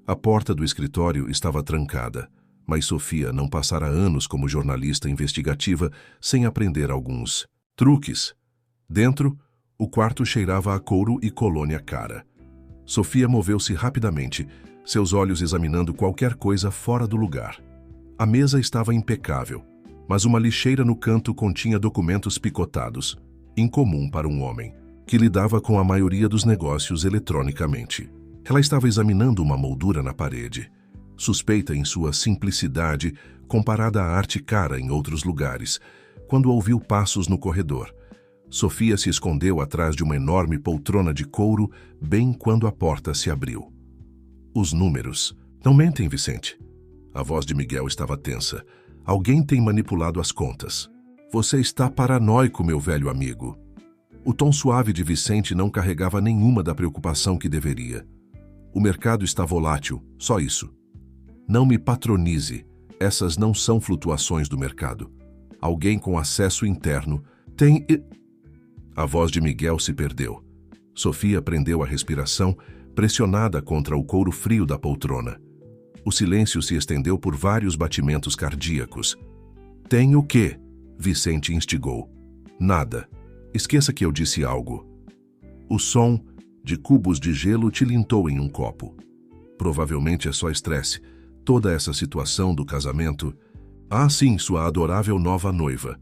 A porta do escritório estava trancada, mas Sofia não passara anos como jornalista investigativa sem aprender alguns truques. Dentro, o quarto cheirava a couro e colônia cara. Sofia moveu-se rapidamente, seus olhos examinando qualquer coisa fora do lugar. A mesa estava impecável, mas uma lixeira no canto continha documentos picotados, incomum para um homem, que lidava com a maioria dos negócios eletronicamente. Ela estava examinando uma moldura na parede, suspeita em sua simplicidade comparada à arte cara em outros lugares, quando ouviu passos no corredor. Sofia se escondeu atrás de uma enorme poltrona de couro bem quando a porta se abriu. Os números. Não mentem, Vicente. A voz de Miguel estava tensa. Alguém tem manipulado as contas. Você está paranoico, meu velho amigo. O tom suave de Vicente não carregava nenhuma da preocupação que deveria. O mercado está volátil, só isso. Não me patronize. Essas não são flutuações do mercado. Alguém com acesso interno tem... A voz de Miguel se perdeu. Sofia prendeu a respiração, pressionada contra o couro frio da poltrona. O silêncio se estendeu por vários batimentos cardíacos. Tem o quê? Vicente instigou. Nada. Esqueça que eu disse algo. O som de cubos de gelo tilintou em um copo. Provavelmente é só estresse. Toda essa situação do casamento... Ah, sim, sua adorável nova noiva.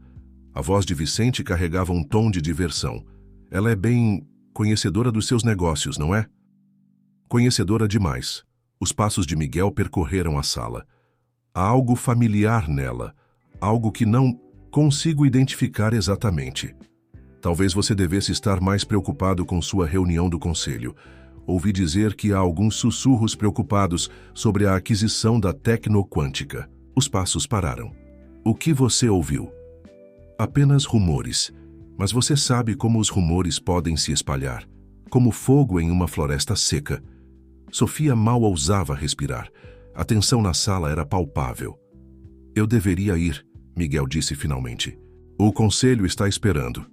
A voz de Vicente carregava um tom de diversão. Ela é bem conhecedora dos seus negócios, não é? Conhecedora demais. Os passos de Miguel percorreram a sala. Há algo familiar nela, algo que não consigo identificar exatamente. Talvez você devesse estar mais preocupado com sua reunião do conselho. Ouvi dizer que há alguns sussurros preocupados sobre a aquisição da tecnoquântica. Os passos pararam. O que você ouviu? Apenas rumores, mas você sabe como os rumores podem se espalhar, como fogo em uma floresta seca. Sofia mal ousava respirar. A tensão na sala era palpável. Eu deveria ir, Miguel disse finalmente. O conselho está esperando.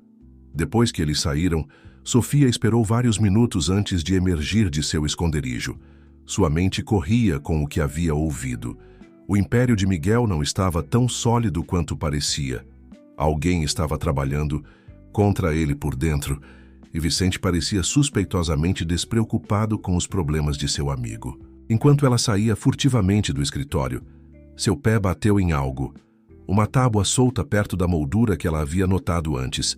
Depois que eles saíram, Sofia esperou vários minutos antes de emergir de seu esconderijo. Sua mente corria com o que havia ouvido. O império de Miguel não estava tão sólido quanto parecia. Alguém estava trabalhando contra ele por dentro, e Vicente parecia suspeitosamente despreocupado com os problemas de seu amigo. Enquanto ela saía furtivamente do escritório, seu pé bateu em algo, uma tábua solta perto da moldura que ela havia notado antes.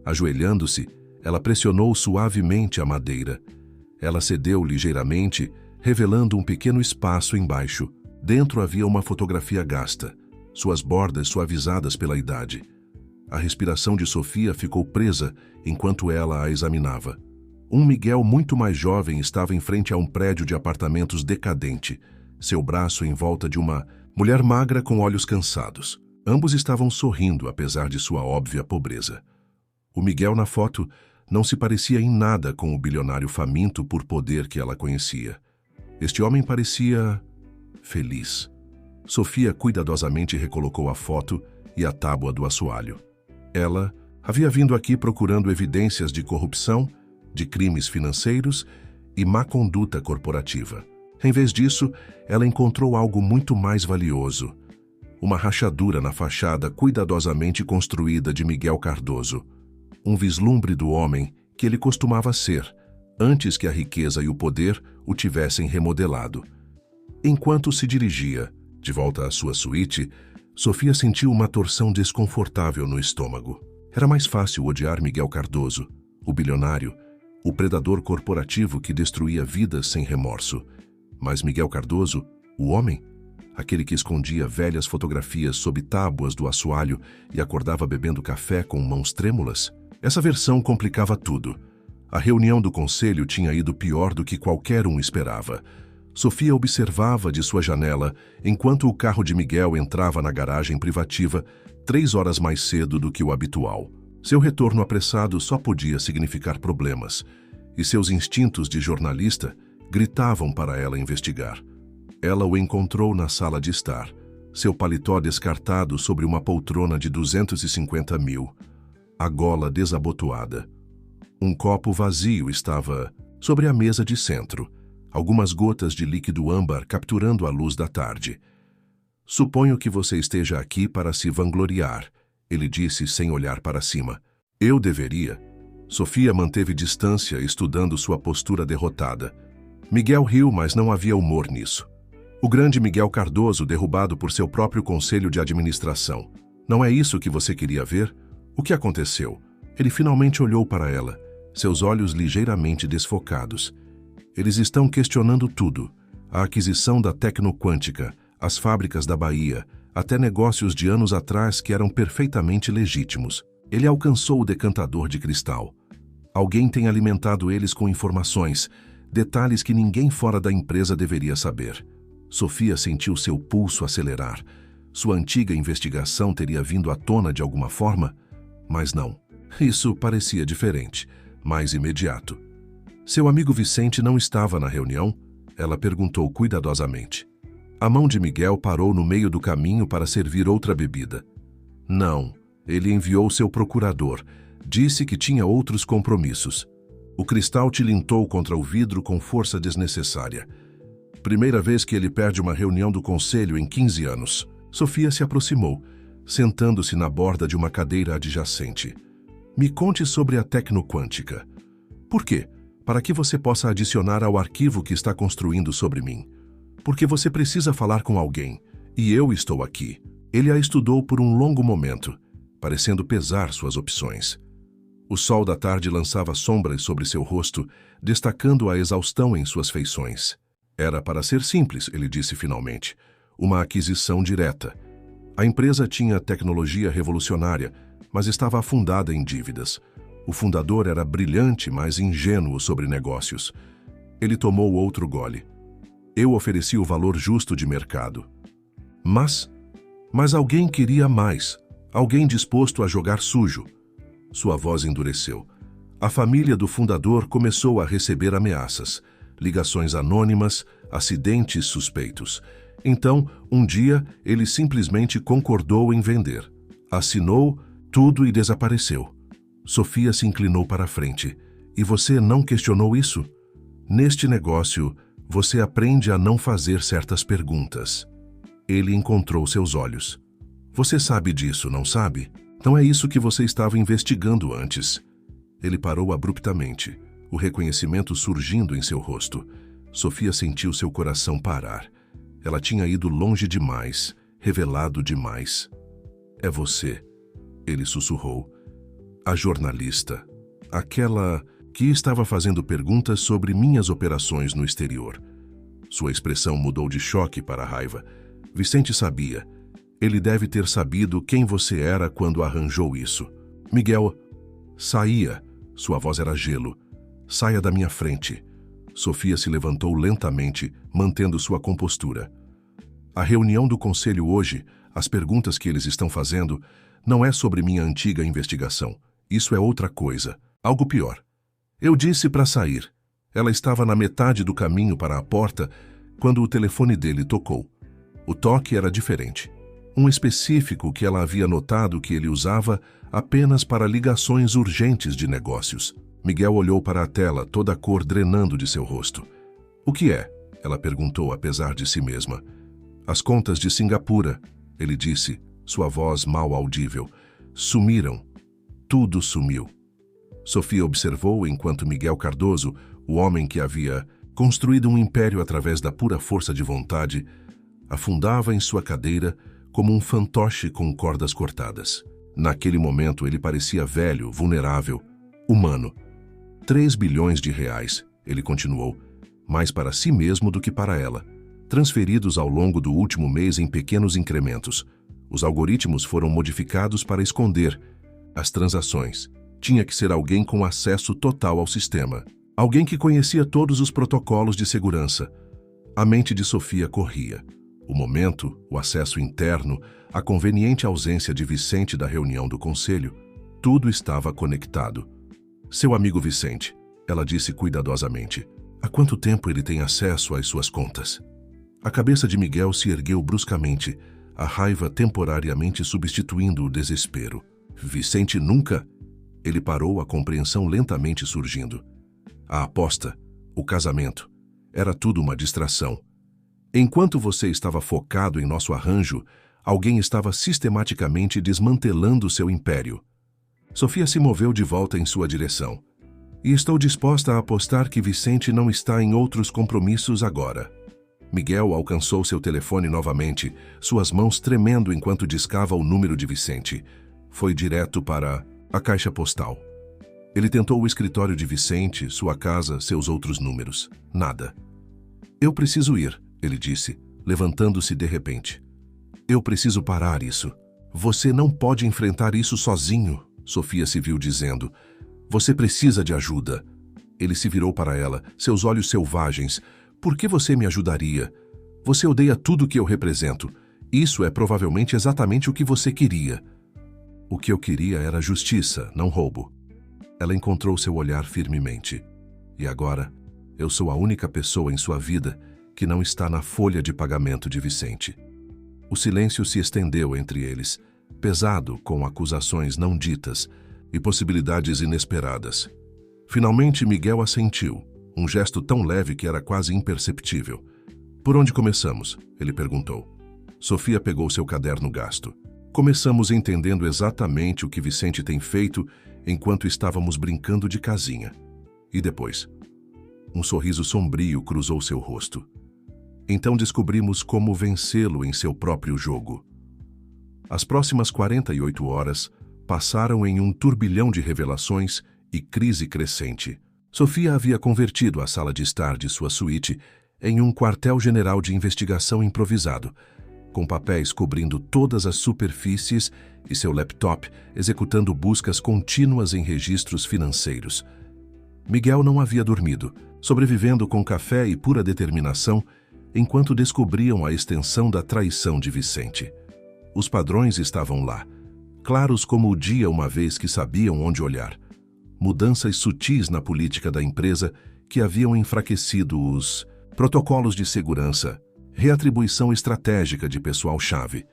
Ajoelhando-se, ela pressionou suavemente a madeira. Ela cedeu ligeiramente, revelando um pequeno espaço embaixo. Dentro havia uma fotografia gasta, suas bordas suavizadas pela idade. A respiração de Sofia ficou presa enquanto ela a examinava. Um Miguel muito mais jovem estava em frente a um prédio de apartamentos decadente, seu braço em volta de uma mulher magra com olhos cansados. Ambos estavam sorrindo, apesar de sua óbvia pobreza. O Miguel na foto não se parecia em nada com o bilionário faminto por poder que ela conhecia. Este homem parecia feliz. Sofia cuidadosamente recolocou a foto e a tábua do assoalho. Ela havia vindo aqui procurando evidências de corrupção, de crimes financeiros e má conduta corporativa. Em vez disso, ela encontrou algo muito mais valioso: uma rachadura na fachada cuidadosamente construída de Miguel Cardoso. Um vislumbre do homem que ele costumava ser, antes que a riqueza e o poder o tivessem remodelado. Enquanto se dirigia de volta à sua suíte, Sofia sentiu uma torção desconfortável no estômago. Era mais fácil odiar Miguel Cardoso, o bilionário, o predador corporativo que destruía vidas sem remorso. Mas Miguel Cardoso, o homem, aquele que escondia velhas fotografias sob tábuas do assoalho e acordava bebendo café com mãos trêmulas, essa versão complicava tudo. A reunião do conselho tinha ido pior do que qualquer um esperava. Sofia observava de sua janela enquanto o carro de Miguel entrava na garagem privativa 3 horas mais cedo do que o habitual. Seu retorno apressado só podia significar problemas, e seus instintos de jornalista gritavam para ela investigar. Ela o encontrou na sala de estar, seu paletó descartado sobre uma poltrona de 250 mil, a gola desabotoada. Um copo vazio estava sobre a mesa de centro, algumas gotas de líquido âmbar capturando a luz da tarde. "Suponho que você esteja aqui para se vangloriar", ele disse sem olhar para cima. "Eu deveria." Sofia manteve distância, estudando sua postura derrotada. Miguel riu, mas não havia humor nisso. O grande Miguel Cardoso derrubado por seu próprio conselho de administração. "Não é isso que você queria ver? O que aconteceu?" Ele finalmente olhou para ela, seus olhos ligeiramente desfocados. "Eles estão questionando tudo. A aquisição da Tecnoquântica, as fábricas da Bahia, até negócios de anos atrás que eram perfeitamente legítimos." Ele alcançou o decantador de cristal. Alguém tem alimentado eles com informações, detalhes que ninguém fora da empresa deveria saber. Sofia sentiu seu pulso acelerar. Sua antiga investigação teria vindo à tona de alguma forma? Mas não. Isso parecia diferente, mais imediato. "Seu amigo Vicente não estava na reunião?" Ela perguntou cuidadosamente. A mão de Miguel parou no meio do caminho para servir outra bebida. "Não, ele enviou seu procurador. Disse que tinha outros compromissos." O cristal tilintou contra o vidro com força desnecessária. Primeira vez que ele perde uma reunião do conselho em 15 anos. Sofia se aproximou, sentando-se na borda de uma cadeira adjacente. "Me conte sobre a Tecnoquântica." "Por quê?" "Para que você possa adicionar ao arquivo que está construindo sobre mim." "Porque você precisa falar com alguém, e eu estou aqui." Ele a estudou por um longo momento, parecendo pesar suas opções. O sol da tarde lançava sombras sobre seu rosto, destacando a exaustão em suas feições. "Era para ser simples", ele disse finalmente. "Uma aquisição direta. A empresa tinha tecnologia revolucionária, mas estava afundada em dívidas. O fundador era brilhante, mas ingênuo sobre negócios." Ele tomou outro gole. "Eu ofereci o valor justo de mercado. Mas alguém queria mais. Alguém disposto a jogar sujo." Sua voz endureceu. A família do fundador começou a receber ameaças, ligações anônimas, acidentes suspeitos. Então, um dia, ele simplesmente concordou em vender. Assinou tudo e desapareceu. Sofia se inclinou para a frente. "E você não questionou isso? Neste negócio, você aprende a não fazer certas perguntas." Ele encontrou seus olhos. "Você sabe disso, não sabe? Não é isso que você estava investigando antes." Ele parou abruptamente, o reconhecimento surgindo em seu rosto. Sofia sentiu seu coração parar. Ela tinha ido longe demais, revelado demais. "É você", ele sussurrou. "A jornalista. Aquela que estava fazendo perguntas sobre minhas operações no exterior." Sua expressão mudou de choque para raiva. Vicente sabia. Ele deve ter sabido quem você era quando arranjou isso. "Miguel." "Saia." Sua voz era gelo. "Saia da minha frente." Sofia se levantou lentamente, mantendo sua compostura. "A reunião do conselho hoje, as perguntas que eles estão fazendo, não é sobre minha antiga investigação. Isso é outra coisa." Algo pior. Eu disse para sair. Ela estava na metade do caminho para a porta quando o telefone dele tocou. O toque era diferente. Um específico que ela havia notado que ele usava apenas para ligações urgentes de negócios. Miguel olhou para a tela, toda a cor drenando de seu rosto. "O que é?" ela perguntou, apesar de si mesma. "As contas de Singapura", ele disse, sua voz mal audível. "Sumiram. Tudo sumiu." Sofia observou enquanto Miguel Cardoso, o homem que havia construído um império através da pura força de vontade, afundava em sua cadeira como um fantoche com cordas cortadas. Naquele momento ele parecia velho, vulnerável, humano. 3 bilhões de reais, ele continuou, mais para si mesmo do que para ela, transferidos ao longo do último mês em pequenos incrementos. Os algoritmos foram modificados para esconder as transações. Tinha que ser alguém com acesso total ao sistema. Alguém que conhecia todos os protocolos de segurança. A mente de Sofia corria. O momento, o acesso interno, a conveniente ausência de Vicente da reunião do conselho, tudo estava conectado. "Seu amigo Vicente", ela disse cuidadosamente. "Há quanto tempo ele tem acesso às suas contas?" A cabeça de Miguel se ergueu bruscamente, a raiva temporariamente substituindo o desespero. "Vicente nunca..." Ele parou, a compreensão lentamente surgindo. A aposta, o casamento, era tudo uma distração. Enquanto você estava focado em nosso arranjo, alguém estava sistematicamente desmantelando seu império. Sofia se moveu de volta em sua direção. "E estou disposta a apostar que Vicente não está em outros compromissos agora." Miguel alcançou seu telefone novamente, suas mãos tremendo enquanto discava o número de Vicente. Foi direto para a caixa postal. Ele tentou o escritório de Vicente, sua casa, seus outros números. Nada. "Eu preciso ir", ele disse, levantando-se de repente. "Eu preciso parar isso." "Você não pode enfrentar isso sozinho", Sofia se viu dizendo. "Você precisa de ajuda." Ele se virou para ela, seus olhos selvagens. "Por que você me ajudaria? Você odeia tudo que eu represento. Isso é provavelmente exatamente o que você queria." "O que eu queria era justiça, não roubo." Ela encontrou seu olhar firmemente. "E agora, eu sou a única pessoa em sua vida que não está na folha de pagamento de Vicente." O silêncio se estendeu entre eles, pesado com acusações não ditas e possibilidades inesperadas. Finalmente Miguel assentiu, um gesto tão leve que era quase imperceptível. "Por onde começamos?" ele perguntou. Sofia pegou seu caderno gasto. "Começamos entendendo exatamente o que Vicente tem feito enquanto estávamos brincando de casinha. E depois?" Um sorriso sombrio cruzou seu rosto. "Então descobrimos como vencê-lo em seu próprio jogo." As próximas 48 horas passaram em um turbilhão de revelações e crise crescente. Sofia havia convertido a sala de estar de sua suíte em um quartel-general de investigação improvisado, com papéis cobrindo todas as superfícies e seu laptop executando buscas contínuas em registros financeiros. Miguel não havia dormido, sobrevivendo com café e pura determinação, enquanto descobriam a extensão da traição de Vicente. Os padrões estavam lá, claros como o dia uma vez que sabiam onde olhar. Mudanças sutis na política da empresa que haviam enfraquecido os protocolos de segurança, reatribuição estratégica de pessoal-chave,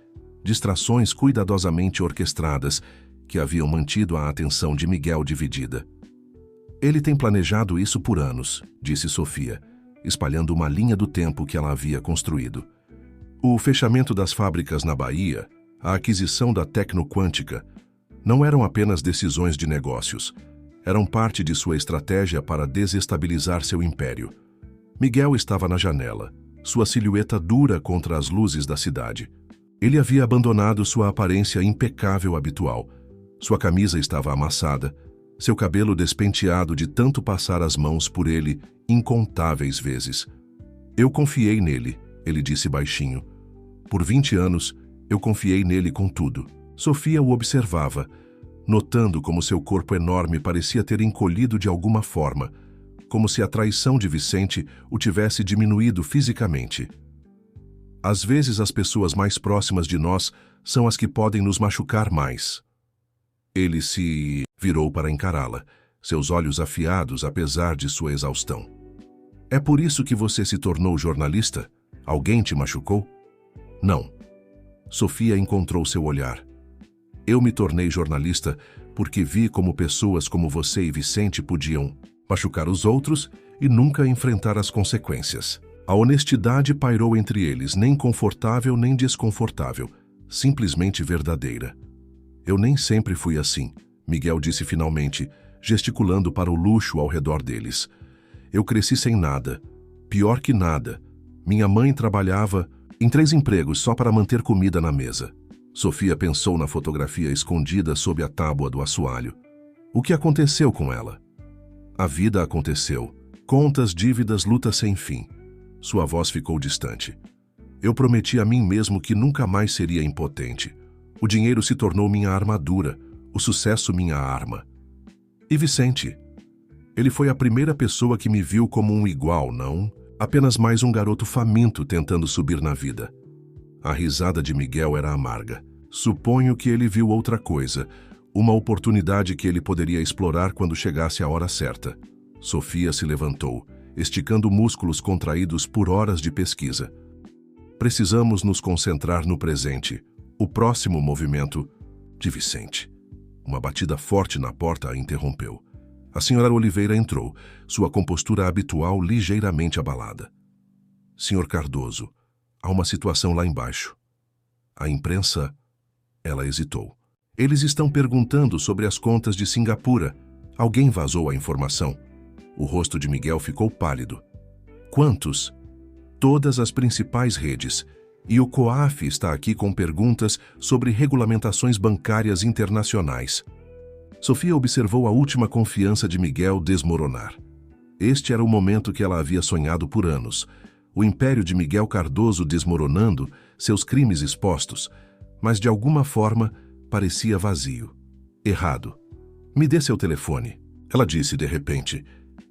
distrações cuidadosamente orquestradas que haviam mantido a atenção de Miguel dividida. "Ele tem planejado isso por anos", disse Sofia, espalhando uma linha do tempo que ela havia construído. O fechamento das fábricas na Bahia, a aquisição da Tecnoquântica, não eram apenas decisões de negócios, eram parte de sua estratégia para desestabilizar seu império. Miguel estava na janela, sua silhueta dura contra as luzes da cidade. Ele havia abandonado sua aparência impecável habitual. Sua camisa estava amassada, seu cabelo despenteado de tanto passar as mãos por ele incontáveis vezes. "Eu confiei nele", ele disse baixinho. "Por 20 anos, eu confiei nele com tudo." Sofia o observava, notando como seu corpo enorme parecia ter encolhido de alguma forma, como se a traição de Vicente o tivesse diminuído fisicamente. "Às vezes as pessoas mais próximas de nós são as que podem nos machucar mais." Ele se virou para encará-la, seus olhos afiados apesar de sua exaustão. É por isso que você se tornou jornalista? Alguém te machucou? Não. Sofia encontrou seu olhar. Eu me tornei jornalista porque vi como pessoas como você e Vicente podiam machucar os outros e nunca enfrentar as consequências. A honestidade pairou entre eles, nem confortável nem desconfortável, simplesmente verdadeira. Eu nem sempre fui assim, Miguel disse finalmente, gesticulando para o luxo ao redor deles. Eu cresci sem nada, pior que nada. Minha mãe trabalhava em 3 empregos só para manter comida na mesa. Sofia pensou na fotografia escondida sob a tábua do assoalho. O que aconteceu com ela? A vida aconteceu. Contas, dívidas, luta sem fim. Sua voz ficou distante. Eu prometi a mim mesmo que nunca mais seria impotente. O dinheiro se tornou minha armadura, o sucesso minha arma. E Vicente? Ele foi a primeira pessoa que me viu como um igual, não apenas mais um garoto faminto tentando subir na vida. A risada de Miguel era amarga. Suponho que ele viu outra coisa, uma oportunidade que ele poderia explorar quando chegasse a hora certa. Sofia se levantou, esticando músculos contraídos por horas de pesquisa. Precisamos nos concentrar no presente. O próximo movimento de Vicente. Uma batida forte na porta a interrompeu. A senhora Oliveira entrou, sua compostura habitual ligeiramente abalada. Senhor Cardoso, há uma situação lá embaixo. A imprensa... Ela hesitou. Eles estão perguntando sobre as contas de Singapura. Alguém vazou a informação. O rosto de Miguel ficou pálido. Quantos? Todas as principais redes. E o COAF está aqui com perguntas sobre regulamentações bancárias internacionais. Sofia observou a última confiança de Miguel desmoronar. Este era o momento que ela havia sonhado por anos. O império de Miguel Cardoso desmoronando, seus crimes expostos, mas de alguma forma parecia vazio. Errado. Me dê seu telefone, ela disse de repente.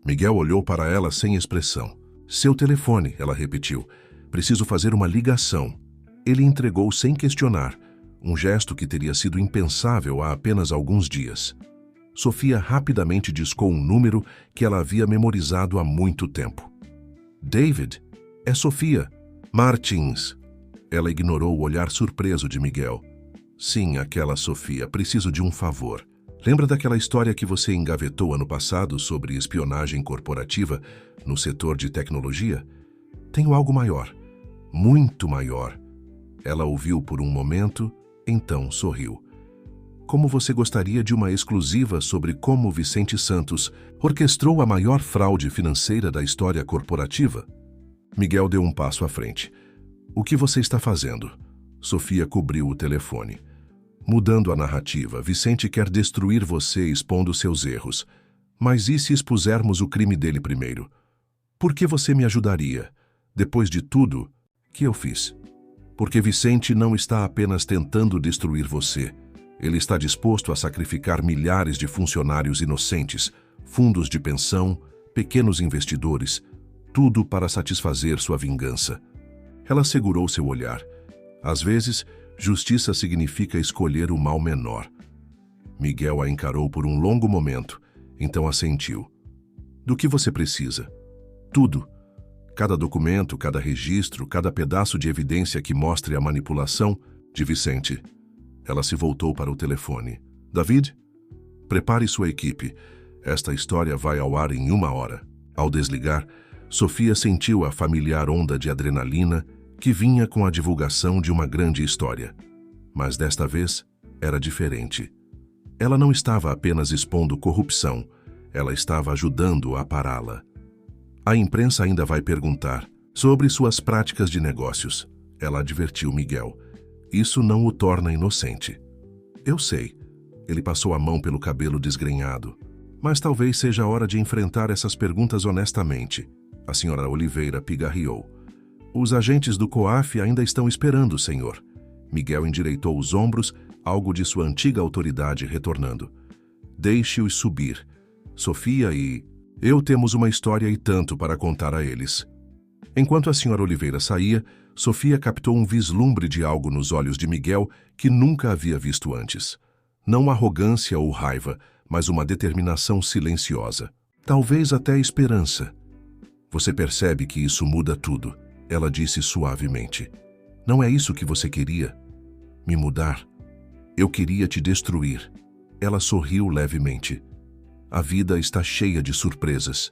Miguel olhou para ela sem expressão. Seu telefone, ela repetiu. Preciso fazer uma ligação. Ele entregou sem questionar, um gesto que teria sido impensável há apenas alguns dias. Sofia rapidamente discou um número que ela havia memorizado há muito tempo. David, é Sofia. Martins. Ela ignorou o olhar surpreso de Miguel. Sim, aquela Sofia, preciso de um favor. Lembra daquela história que você engavetou ano passado sobre espionagem corporativa no setor de tecnologia? Tenho algo maior, muito maior. Ela ouviu por um momento, então sorriu. Como você gostaria de uma exclusiva sobre como Vicente Santos orquestrou a maior fraude financeira da história corporativa? Miguel deu um passo à frente. O que você está fazendo? Sofia cobriu o telefone. Mudando a narrativa, Vicente quer destruir você expondo seus erros. Mas e se expusermos o crime dele primeiro? Por que você me ajudaria? Depois de tudo que eu fiz. Porque Vicente não está apenas tentando destruir você. Ele está disposto a sacrificar milhares de funcionários inocentes, fundos de pensão, pequenos investidores, tudo para satisfazer sua vingança. Ela segurou seu olhar. Às vezes, justiça significa escolher o mal menor. Miguel a encarou por um longo momento, então assentiu. Do que você precisa? Tudo. Cada documento, cada registro, cada pedaço de evidência que mostre a manipulação de Vicente. Ela se voltou para o telefone. David? Prepare sua equipe. Esta história vai ao ar em 1 hora. Ao desligar, Sofia sentiu a familiar onda de adrenalina que vinha com a divulgação de uma grande história. Mas desta vez, era diferente. Ela não estava apenas expondo corrupção, ela estava ajudando a pará-la. A imprensa ainda vai perguntar sobre suas práticas de negócios. Ela advertiu Miguel. Isso não o torna inocente. Eu sei. Ele passou a mão pelo cabelo desgrenhado. Mas talvez seja a hora de enfrentar essas perguntas honestamente. A senhora Oliveira pigarreou. Os agentes do COAF ainda estão esperando, senhor. Miguel endireitou os ombros, algo de sua antiga autoridade retornando. Deixe-os subir. Sofia e eu temos uma história e tanto para contar a eles. Enquanto a senhora Oliveira saía, Sofia captou um vislumbre de algo nos olhos de Miguel que nunca havia visto antes. Não arrogância ou raiva, mas uma determinação silenciosa. Talvez até esperança. Você percebe que isso muda tudo, ela disse suavemente. Não é isso que você queria? Me mudar? Eu queria te destruir. Ela sorriu levemente. A vida está cheia de surpresas.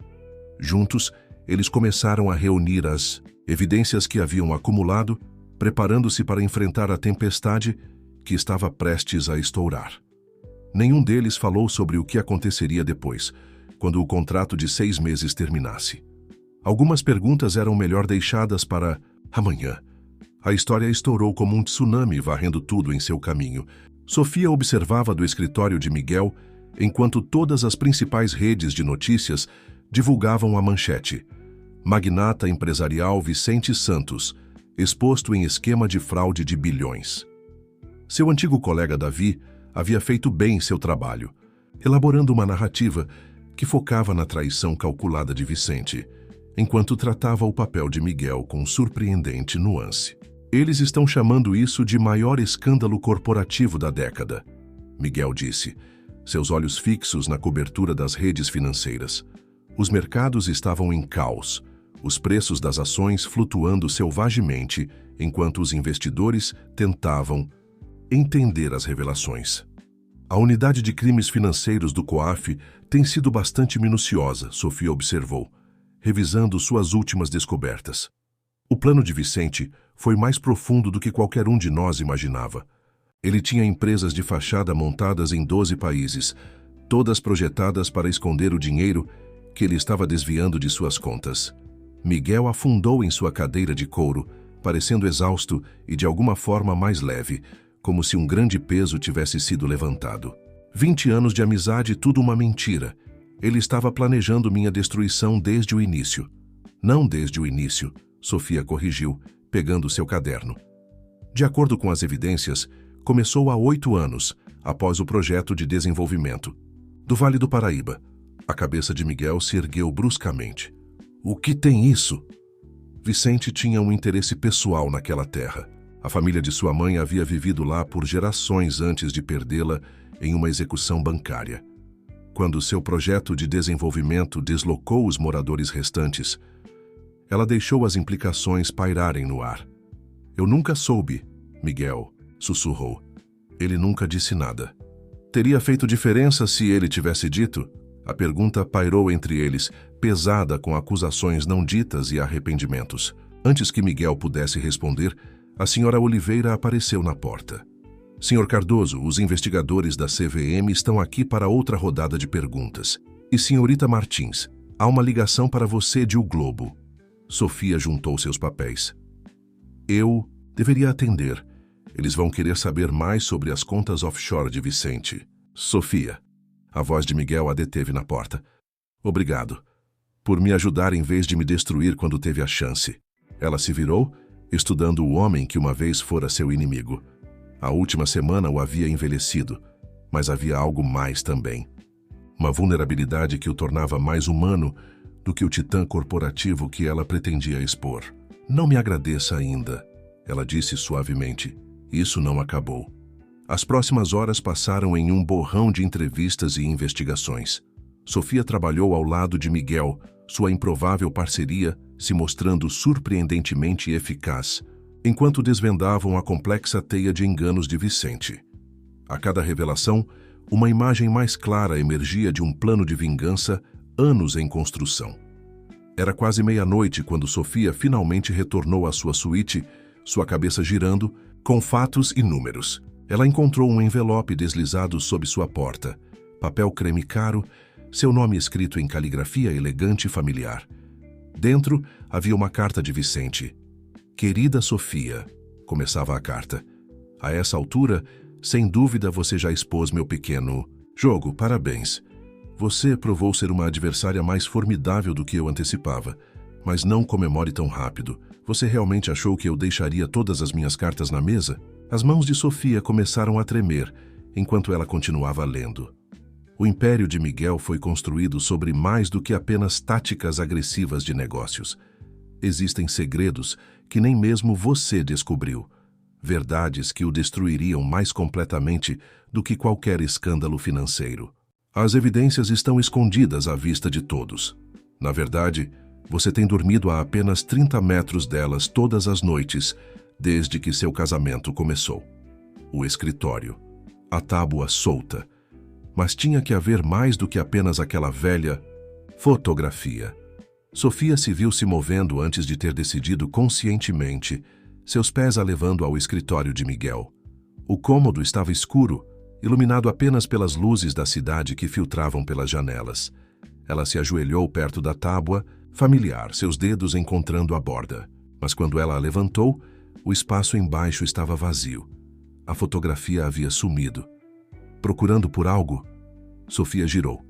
Juntos, eles começaram a reunir as evidências que haviam acumulado, preparando-se para enfrentar a tempestade que estava prestes a estourar. Nenhum deles falou sobre o que aconteceria depois, quando o contrato de 6 meses terminasse. Algumas perguntas eram melhor deixadas para amanhã. A história estourou como um tsunami, varrendo tudo em seu caminho. Sofia observava do escritório de Miguel, enquanto todas as principais redes de notícias divulgavam a manchete: magnata empresarial Vicente Santos, exposto em esquema de fraude de bilhões. Seu antigo colega Davi havia feito bem seu trabalho, elaborando uma narrativa que focava na traição calculada de Vicente, enquanto tratava o papel de Miguel com surpreendente nuance. Eles estão chamando isso de maior escândalo corporativo da década, Miguel disse, seus olhos fixos na cobertura das redes financeiras. Os mercados estavam em caos, os preços das ações flutuando selvagemente enquanto os investidores tentavam entender as revelações. A unidade de crimes financeiros do COAF tem sido bastante minuciosa, Sofia observou, revisando suas últimas descobertas. O plano de Vicente foi mais profundo do que qualquer um de nós imaginava. Ele tinha empresas de fachada montadas em 12 países, todas projetadas para esconder o dinheiro que ele estava desviando de suas contas. Miguel afundou em sua cadeira de couro, parecendo exausto e de alguma forma mais leve, como se um grande peso tivesse sido levantado. 20 anos de amizade, tudo uma mentira. Ele estava planejando minha destruição desde o início. Não desde o início, Sofia corrigiu, pegando seu caderno. De acordo com as evidências, começou há 8 anos, após o projeto de desenvolvimento. Do Vale do Paraíba. A cabeça de Miguel se ergueu bruscamente. O que tem isso? Vicente tinha um interesse pessoal naquela terra. A família de sua mãe havia vivido lá por gerações antes de perdê-la em uma execução bancária. Quando seu projeto de desenvolvimento deslocou os moradores restantes, ela deixou as implicações pairarem no ar. Eu nunca soube, Miguel sussurrou. Ele nunca disse nada. Teria feito diferença se ele tivesse dito? A pergunta pairou entre eles, pesada com acusações não ditas e arrependimentos. Antes que Miguel pudesse responder, a senhora Oliveira apareceu na porta. Senhor Cardoso, os investigadores da CVM estão aqui para outra rodada de perguntas. E senhorita Martins, há uma ligação para você de O Globo. Sofia juntou seus papéis. Eu deveria atender. Eles vão querer saber mais sobre as contas offshore de Vicente. Sofia. A voz de Miguel a deteve na porta. Obrigado. Por me ajudar em vez de me destruir quando teve a chance. Ela se virou, estudando o homem que uma vez fora seu inimigo. A última semana o havia envelhecido, mas havia algo mais também. Uma vulnerabilidade que o tornava mais humano do que o titã corporativo que ela pretendia expor. Não me agradeça ainda, ela disse suavemente. Isso não acabou. As próximas horas passaram em um borrão de entrevistas e investigações. Sofia trabalhou ao lado de Miguel, sua improvável parceria se mostrando surpreendentemente eficaz, enquanto desvendavam a complexa teia de enganos de Vicente. A cada revelação, uma imagem mais clara emergia de um plano de vingança, anos em construção. Era quase meia-noite quando Sofia finalmente retornou à sua suíte, sua cabeça girando, com fatos e números. Ela encontrou um envelope deslizado sob sua porta, papel creme caro, seu nome escrito em caligrafia elegante e familiar. Dentro havia uma carta de Vicente. Querida Sofia, começava a carta. A essa altura, sem dúvida você já expôs meu pequeno jogo, parabéns. Você provou ser uma adversária mais formidável do que eu antecipava, mas não comemore tão rápido. Você realmente achou que eu deixaria todas as minhas cartas na mesa? As mãos de Sofia começaram a tremer, enquanto ela continuava lendo. O império de Miguel foi construído sobre mais do que apenas táticas agressivas de negócios. Existem segredos que nem mesmo você descobriu. Verdades que o destruiriam mais completamente do que qualquer escândalo financeiro. As evidências estão escondidas à vista de todos. Na verdade, você tem dormido a apenas 30 metros delas todas as noites, desde que seu casamento começou. O escritório. A tábua solta. Mas tinha que haver mais do que apenas aquela velha fotografia. Sofia se viu se movendo antes de ter decidido conscientemente, seus pés a levando ao escritório de Miguel. O cômodo estava escuro, iluminado apenas pelas luzes da cidade que filtravam pelas janelas. Ela se ajoelhou perto da tábua, familiar, seus dedos encontrando a borda. Mas quando ela a levantou, o espaço embaixo estava vazio. A fotografia havia sumido. Procurando por algo, Sofia girou.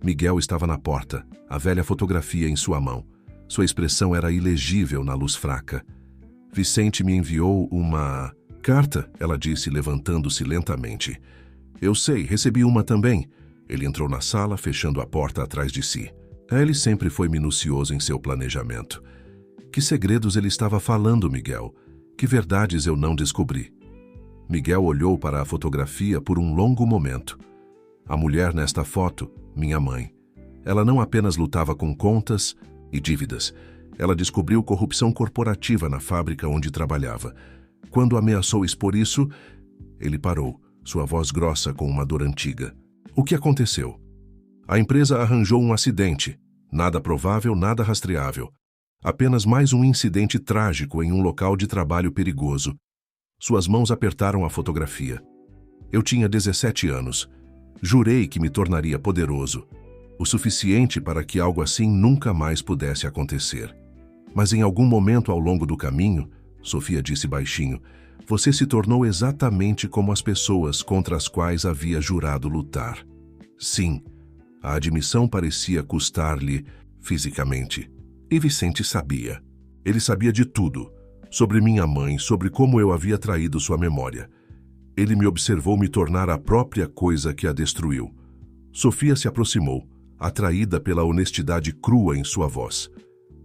Miguel estava na porta, a velha fotografia em sua mão. Sua expressão era ilegível na luz fraca. Vicente me enviou uma carta, ela disse, levantando-se lentamente. Eu sei, recebi uma também. Ele entrou na sala, fechando a porta atrás de si. Ele sempre foi minucioso em seu planejamento. Que segredos ele estava falando, Miguel? Que verdades eu não descobri? Miguel olhou para a fotografia por um longo momento. A mulher nesta foto, minha mãe. Ela não apenas lutava com contas e dívidas. Ela descobriu corrupção corporativa na fábrica onde trabalhava. Quando ameaçou expor isso, ele parou, sua voz grossa com uma dor antiga. O que aconteceu? A empresa arranjou um acidente. Nada provável, nada rastreável. Apenas mais um incidente trágico em um local de trabalho perigoso. Suas mãos apertaram a fotografia. Eu tinha 17 anos. Jurei que me tornaria poderoso. O suficiente para que algo assim nunca mais pudesse acontecer. Mas em algum momento ao longo do caminho, Sofia disse baixinho, você se tornou exatamente como as pessoas contra as quais havia jurado lutar. Sim, a admissão parecia custar-lhe fisicamente. E Vicente sabia. Ele sabia de tudo. Sobre minha mãe, sobre como eu havia traído sua memória. Ele me observou me tornar a própria coisa que a destruiu. Sofia se aproximou, atraída pela honestidade crua em sua voz.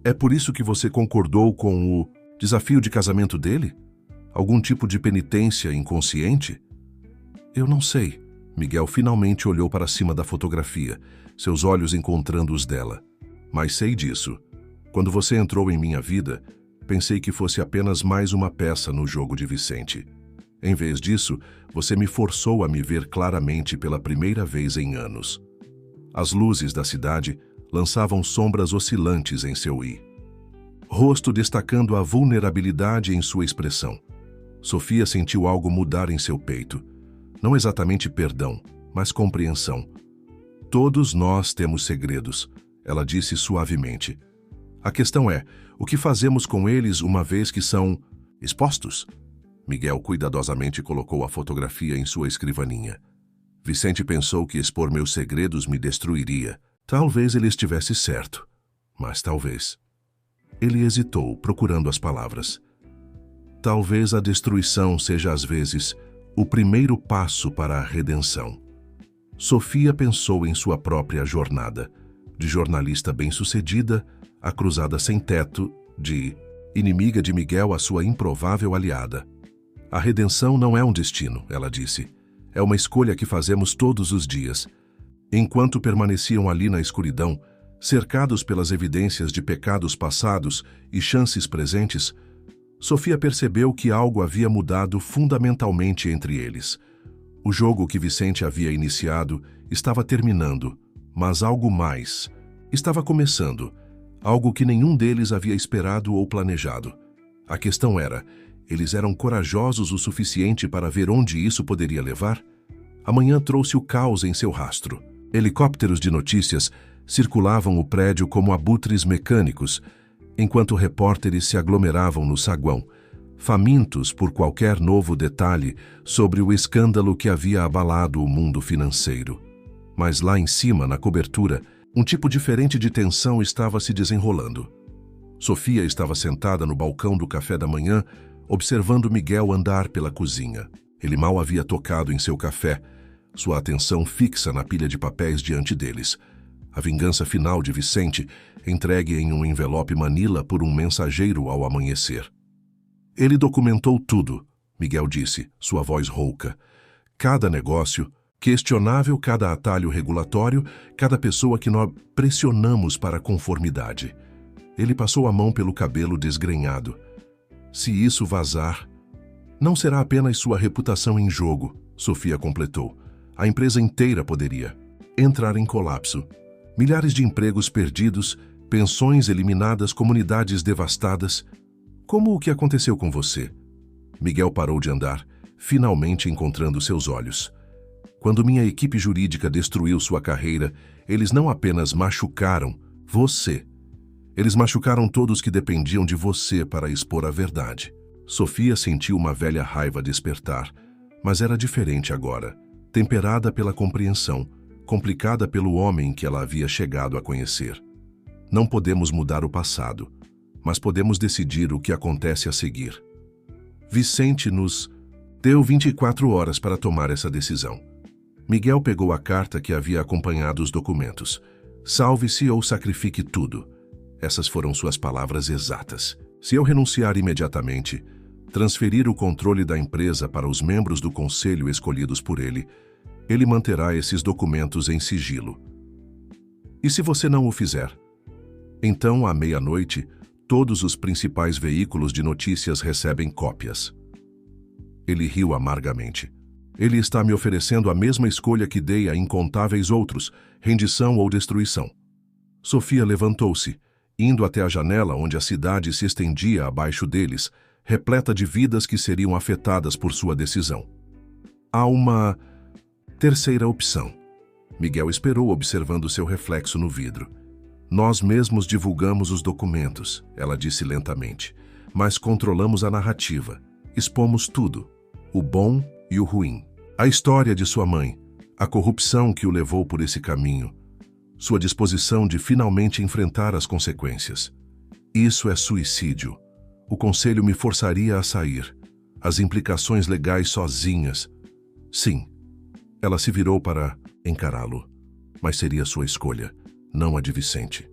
É por isso que você concordou com o desafio de casamento dele? Algum tipo de penitência inconsciente? Eu não sei. Miguel finalmente olhou para cima da fotografia, seus olhos encontrando os dela. Mas sei disso. Quando você entrou em minha vida, pensei que fosse apenas mais uma peça no jogo de Vicente. Em vez disso, você me forçou a me ver claramente pela primeira vez em anos. As luzes da cidade lançavam sombras oscilantes em seu rosto, destacando a vulnerabilidade em sua expressão. Sofia sentiu algo mudar em seu peito. Não exatamente perdão, mas compreensão. Todos nós temos segredos, ela disse suavemente. A questão é, o que fazemos com eles uma vez que são expostos? Miguel cuidadosamente colocou a fotografia em sua escrivaninha. Vicente pensou que expor meus segredos me destruiria. Talvez ele estivesse certo, mas talvez. Ele hesitou, procurando as palavras. Talvez a destruição seja às vezes o primeiro passo para a redenção. Sofia pensou em sua própria jornada, de jornalista bem-sucedida, a cruzada sem teto, de inimiga de Miguel a sua improvável aliada. A redenção não é um destino, ela disse. É uma escolha que fazemos todos os dias. Enquanto permaneciam ali na escuridão, cercados pelas evidências de pecados passados e chances presentes, Sofia percebeu que algo havia mudado fundamentalmente entre eles. O jogo que Vicente havia iniciado estava terminando, mas algo mais estava começando, algo que nenhum deles havia esperado ou planejado. A questão era, eles eram corajosos o suficiente para ver onde isso poderia levar? Amanhã trouxe o caos em seu rastro. Helicópteros de notícias circulavam o prédio como abutres mecânicos, enquanto repórteres se aglomeravam no saguão, famintos por qualquer novo detalhe sobre o escândalo que havia abalado o mundo financeiro. Mas lá em cima, na cobertura, um tipo diferente de tensão estava se desenrolando. Sofia estava sentada no balcão do café da manhã, observando Miguel andar pela cozinha. Ele mal havia tocado em seu café, sua atenção fixa na pilha de papéis diante deles. A vingança final de Vicente, entregue em um envelope Manila por um mensageiro ao amanhecer. Ele documentou tudo, Miguel disse, sua voz rouca. Cada negócio, Questionável cada atalho regulatório, cada pessoa que nós pressionamos para a conformidade. Ele passou a mão pelo cabelo desgrenhado. Se isso vazar, não será apenas sua reputação em jogo, Sofia completou. A empresa inteira poderia entrar em colapso. Milhares de empregos perdidos, pensões eliminadas, comunidades devastadas. Como o que aconteceu com você? Miguel parou de andar, finalmente encontrando seus olhos. Quando minha equipe jurídica destruiu sua carreira, eles não apenas machucaram você. Eles machucaram todos que dependiam de você para expor a verdade. Sofia sentiu uma velha raiva despertar, mas era diferente agora, temperada pela compreensão, complicada pelo homem que ela havia chegado a conhecer. Não podemos mudar o passado, mas podemos decidir o que acontece a seguir. Vicente nos deu 24 horas para tomar essa decisão. Miguel pegou a carta que havia acompanhado os documentos. Salve-se ou sacrifique tudo. Essas foram suas palavras exatas. Se eu renunciar imediatamente, transferir o controle da empresa para os membros do conselho escolhidos por ele, ele manterá esses documentos em sigilo. E se você não o fizer? Então, à meia-noite, todos os principais veículos de notícias recebem cópias. Ele riu amargamente. Ele está me oferecendo a mesma escolha que dei a incontáveis outros, rendição ou destruição. Sofia levantou-se, indo até a janela onde a cidade se estendia abaixo deles, repleta de vidas que seriam afetadas por sua decisão. Há uma terceira opção. Miguel esperou, observando seu reflexo no vidro. Nós mesmos divulgamos os documentos, ela disse lentamente, mas controlamos a narrativa. Expomos tudo, o bom e o ruim. A história de sua mãe, a corrupção que o levou por esse caminho, sua disposição de finalmente enfrentar as consequências. Isso é suicídio. O conselho me forçaria a sair. As implicações legais sozinhas. Sim, ela se virou para encará-lo, mas seria sua escolha, não a de Vicente.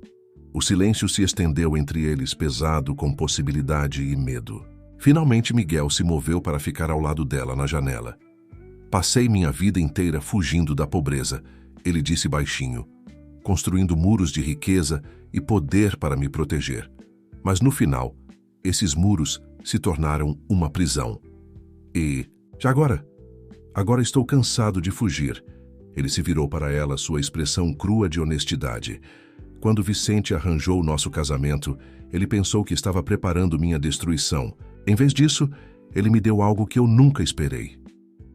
O silêncio se estendeu entre eles, pesado com possibilidade e medo. Finalmente Miguel se moveu para ficar ao lado dela na janela. Passei minha vida inteira fugindo da pobreza, ele disse baixinho, construindo muros de riqueza e poder para me proteger. Mas no final, esses muros se tornaram uma prisão. E, já agora estou cansado de fugir. Ele se virou para ela, sua expressão crua de honestidade. Quando Vicente arranjou nosso casamento, ele pensou que estava preparando minha destruição. Em vez disso, ele me deu algo que eu nunca esperei.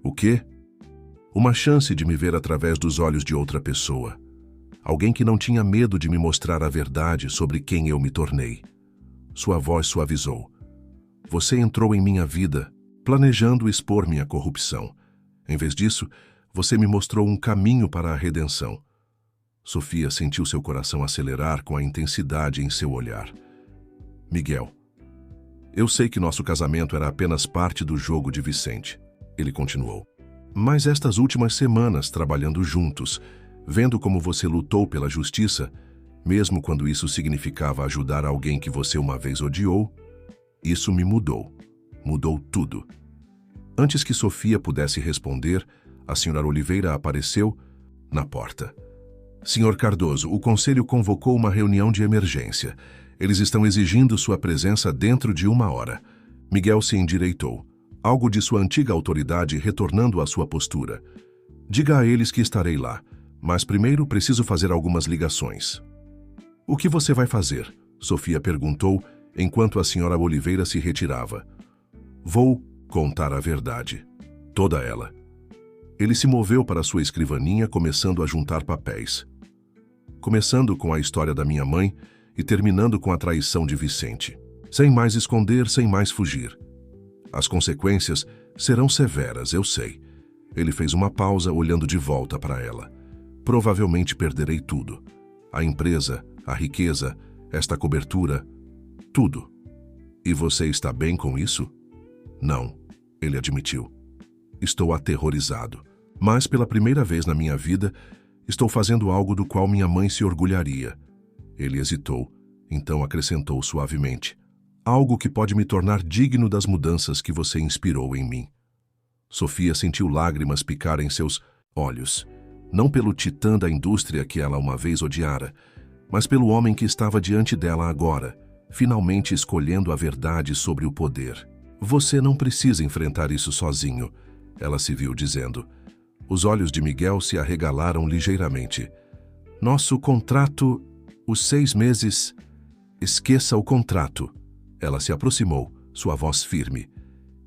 O quê? Uma chance de me ver através dos olhos de outra pessoa. Alguém que não tinha medo de me mostrar a verdade sobre quem eu me tornei. Sua voz suavizou. Você entrou em minha vida, planejando expor minha corrupção. Em vez disso, você me mostrou um caminho para a redenção. Sofia sentiu seu coração acelerar com a intensidade em seu olhar. Miguel, eu sei que nosso casamento era apenas parte do jogo de Vicente. Ele continuou. Mas estas últimas semanas, trabalhando juntos, vendo como você lutou pela justiça, mesmo quando isso significava ajudar alguém que você uma vez odiou, isso me mudou. Mudou tudo. Antes que Sofia pudesse responder, a senhora Oliveira apareceu na porta. Senhor Cardoso, o conselho convocou uma reunião de emergência. Eles estão exigindo sua presença dentro de 1 hora. Miguel se endireitou, algo de sua antiga autoridade retornando à sua postura. Diga a eles que estarei lá, mas primeiro preciso fazer algumas ligações. O que você vai fazer? Sofia perguntou, enquanto a senhora Oliveira se retirava. Vou contar a verdade. Toda ela. Ele se moveu para sua escrivaninha, começando a juntar papéis. Começando com a história da minha mãe e terminando com a traição de Vicente. Sem mais esconder, sem mais fugir. As consequências serão severas, eu sei. Ele fez uma pausa, olhando de volta para ela. Provavelmente perderei tudo. A empresa, a riqueza, esta cobertura, tudo. E você está bem com isso? Não, ele admitiu. Estou aterrorizado. Mas pela primeira vez na minha vida, estou fazendo algo do qual minha mãe se orgulharia. Ele hesitou, então acrescentou suavemente. Algo que pode me tornar digno das mudanças que você inspirou em mim. Sofia sentiu lágrimas picar em seus olhos, não pelo titã da indústria que ela uma vez odiara, mas pelo homem que estava diante dela agora, finalmente escolhendo a verdade sobre o poder. Você não precisa enfrentar isso sozinho, ela se viu dizendo. Os olhos de Miguel se arregalaram ligeiramente. Nosso contrato, os 6 meses... Esqueça o contrato. Ela se aproximou, sua voz firme.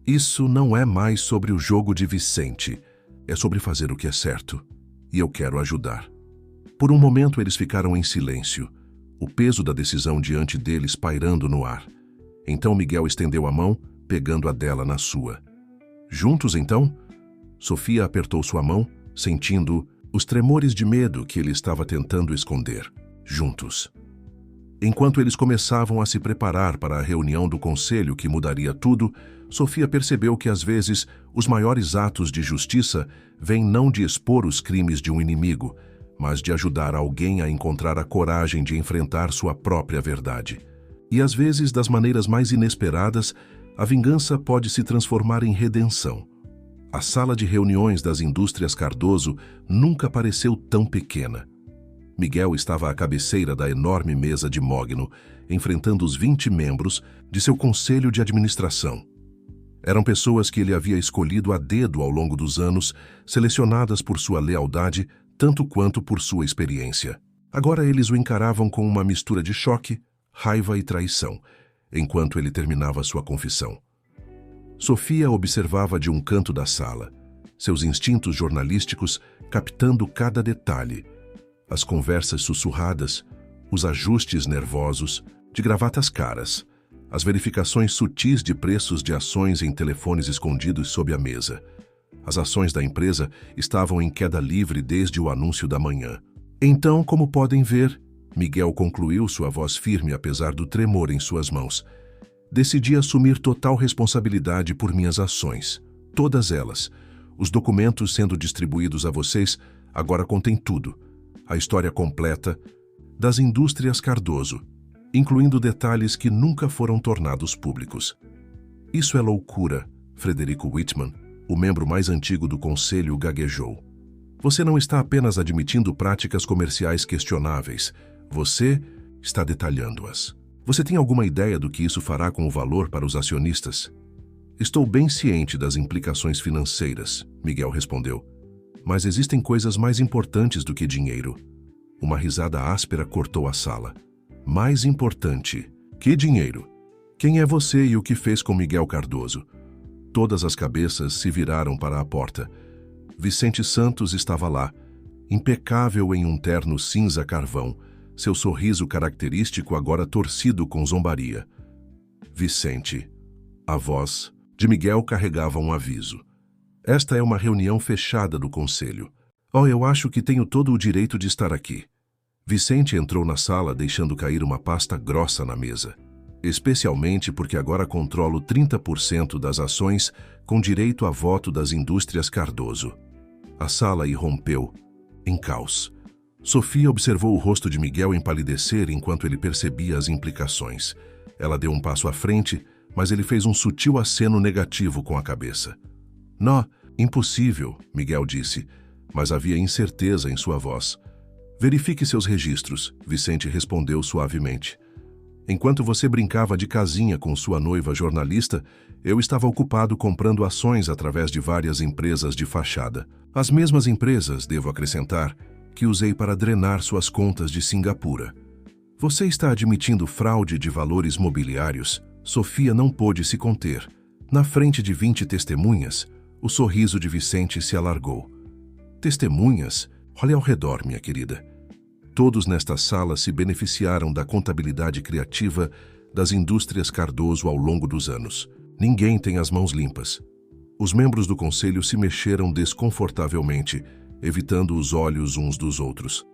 Isso não é mais sobre o jogo de Vicente. É sobre fazer o que é certo. E eu quero ajudar. Por um momento eles ficaram em silêncio, o peso da decisão diante deles pairando no ar. Então Miguel estendeu a mão, pegando a dela na sua. Juntos, então? Sofia apertou sua mão, sentindo os tremores de medo que ele estava tentando esconder. Juntos. Enquanto eles começavam a se preparar para a reunião do conselho que mudaria tudo, Sofia percebeu que às vezes os maiores atos de justiça vêm não de expor os crimes de um inimigo, mas de ajudar alguém a encontrar a coragem de enfrentar sua própria verdade. E às vezes, das maneiras mais inesperadas, a vingança pode se transformar em redenção. A sala de reuniões das indústrias Cardoso nunca pareceu tão pequena. Miguel estava à cabeceira da enorme mesa de mogno, enfrentando os 20 membros de seu conselho de administração. Eram pessoas que ele havia escolhido a dedo ao longo dos anos, selecionadas por sua lealdade, tanto quanto por sua experiência. Agora eles o encaravam com uma mistura de choque, raiva e traição, enquanto ele terminava sua confissão. Sofia observava de um canto da sala, seus instintos jornalísticos captando cada detalhe, as conversas sussurradas, os ajustes nervosos, de gravatas caras, as verificações sutis de preços de ações em telefones escondidos sob a mesa. As ações da empresa estavam em queda livre desde o anúncio da manhã. Então, como podem ver, Miguel concluiu, sua voz firme apesar do tremor em suas mãos. Decidi assumir total responsabilidade por minhas ações. Todas elas. Os documentos sendo distribuídos a vocês agora contêm tudo. A história completa das indústrias Cardoso, incluindo detalhes que nunca foram tornados públicos. Isso é loucura, Frederico Whitman, o membro mais antigo do conselho, gaguejou. Você não está apenas admitindo práticas comerciais questionáveis, você está detalhando-as. Você tem alguma ideia do que isso fará com o valor para os acionistas? Estou bem ciente das implicações financeiras, Miguel respondeu. Mas existem coisas mais importantes do que dinheiro. Uma risada áspera cortou a sala. Mais importante. Que dinheiro? Quem é você e o que fez com Miguel Cardoso? Todas as cabeças se viraram para a porta. Vicente Santos estava lá, impecável em um terno cinza carvão, seu sorriso característico agora torcido com zombaria. Vicente. A voz de Miguel carregava um aviso. Esta é uma reunião fechada do conselho. Oh, eu acho que tenho todo o direito de estar aqui. Vicente entrou na sala deixando cair uma pasta grossa na mesa. Especialmente porque agora controlo 30% das ações com direito a voto das indústrias Cardoso. A sala irrompeu, em caos. Sofia observou o rosto de Miguel empalidecer enquanto ele percebia as implicações. Ela deu um passo à frente, mas ele fez um sutil aceno negativo com a cabeça. Não, impossível, Miguel disse, mas havia incerteza em sua voz. Verifique seus registros, Vicente respondeu suavemente. Enquanto você brincava de casinha com sua noiva jornalista, eu estava ocupado comprando ações através de várias empresas de fachada. As mesmas empresas, devo acrescentar, que usei para drenar suas contas de Singapura. Você está admitindo fraude de valores mobiliários? Sofia não pôde se conter. Na frente de 20 testemunhas, o sorriso de Vicente se alargou. Testemunhas? Olhe ao redor, minha querida. Todos nesta sala se beneficiaram da contabilidade criativa das indústrias Cardoso ao longo dos anos. Ninguém tem as mãos limpas. Os membros do conselho se mexeram desconfortavelmente, evitando os olhos uns dos outros.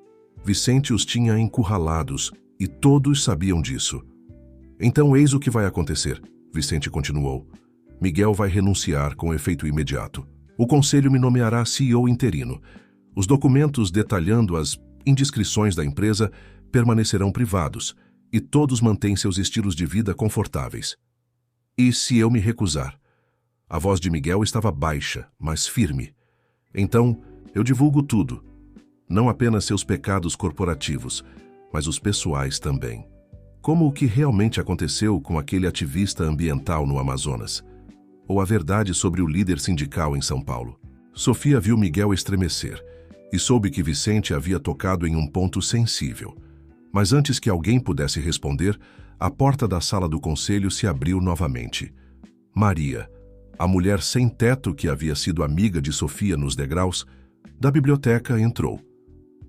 Vicente os tinha encurralados e todos sabiam disso. Então eis o que vai acontecer, Vicente continuou. Miguel vai renunciar com efeito imediato. O conselho me nomeará CEO interino. Os documentos detalhando as indiscrições da empresa permanecerão privados e todos mantêm seus estilos de vida confortáveis. E se eu me recusar? A voz de Miguel estava baixa, mas firme. Então, Eu divulgo tudo. Não apenas seus pecados corporativos, mas os pessoais também. Como o que realmente aconteceu com aquele ativista ambiental no Amazonas. Ou a verdade sobre o líder sindical em São Paulo. Sofia viu Miguel estremecer e soube que Vicente havia tocado em um ponto sensível. Mas antes que alguém pudesse responder, a porta da sala do conselho se abriu novamente. Maria, a mulher sem teto que havia sido amiga de Sofia nos degraus, da biblioteca entrou.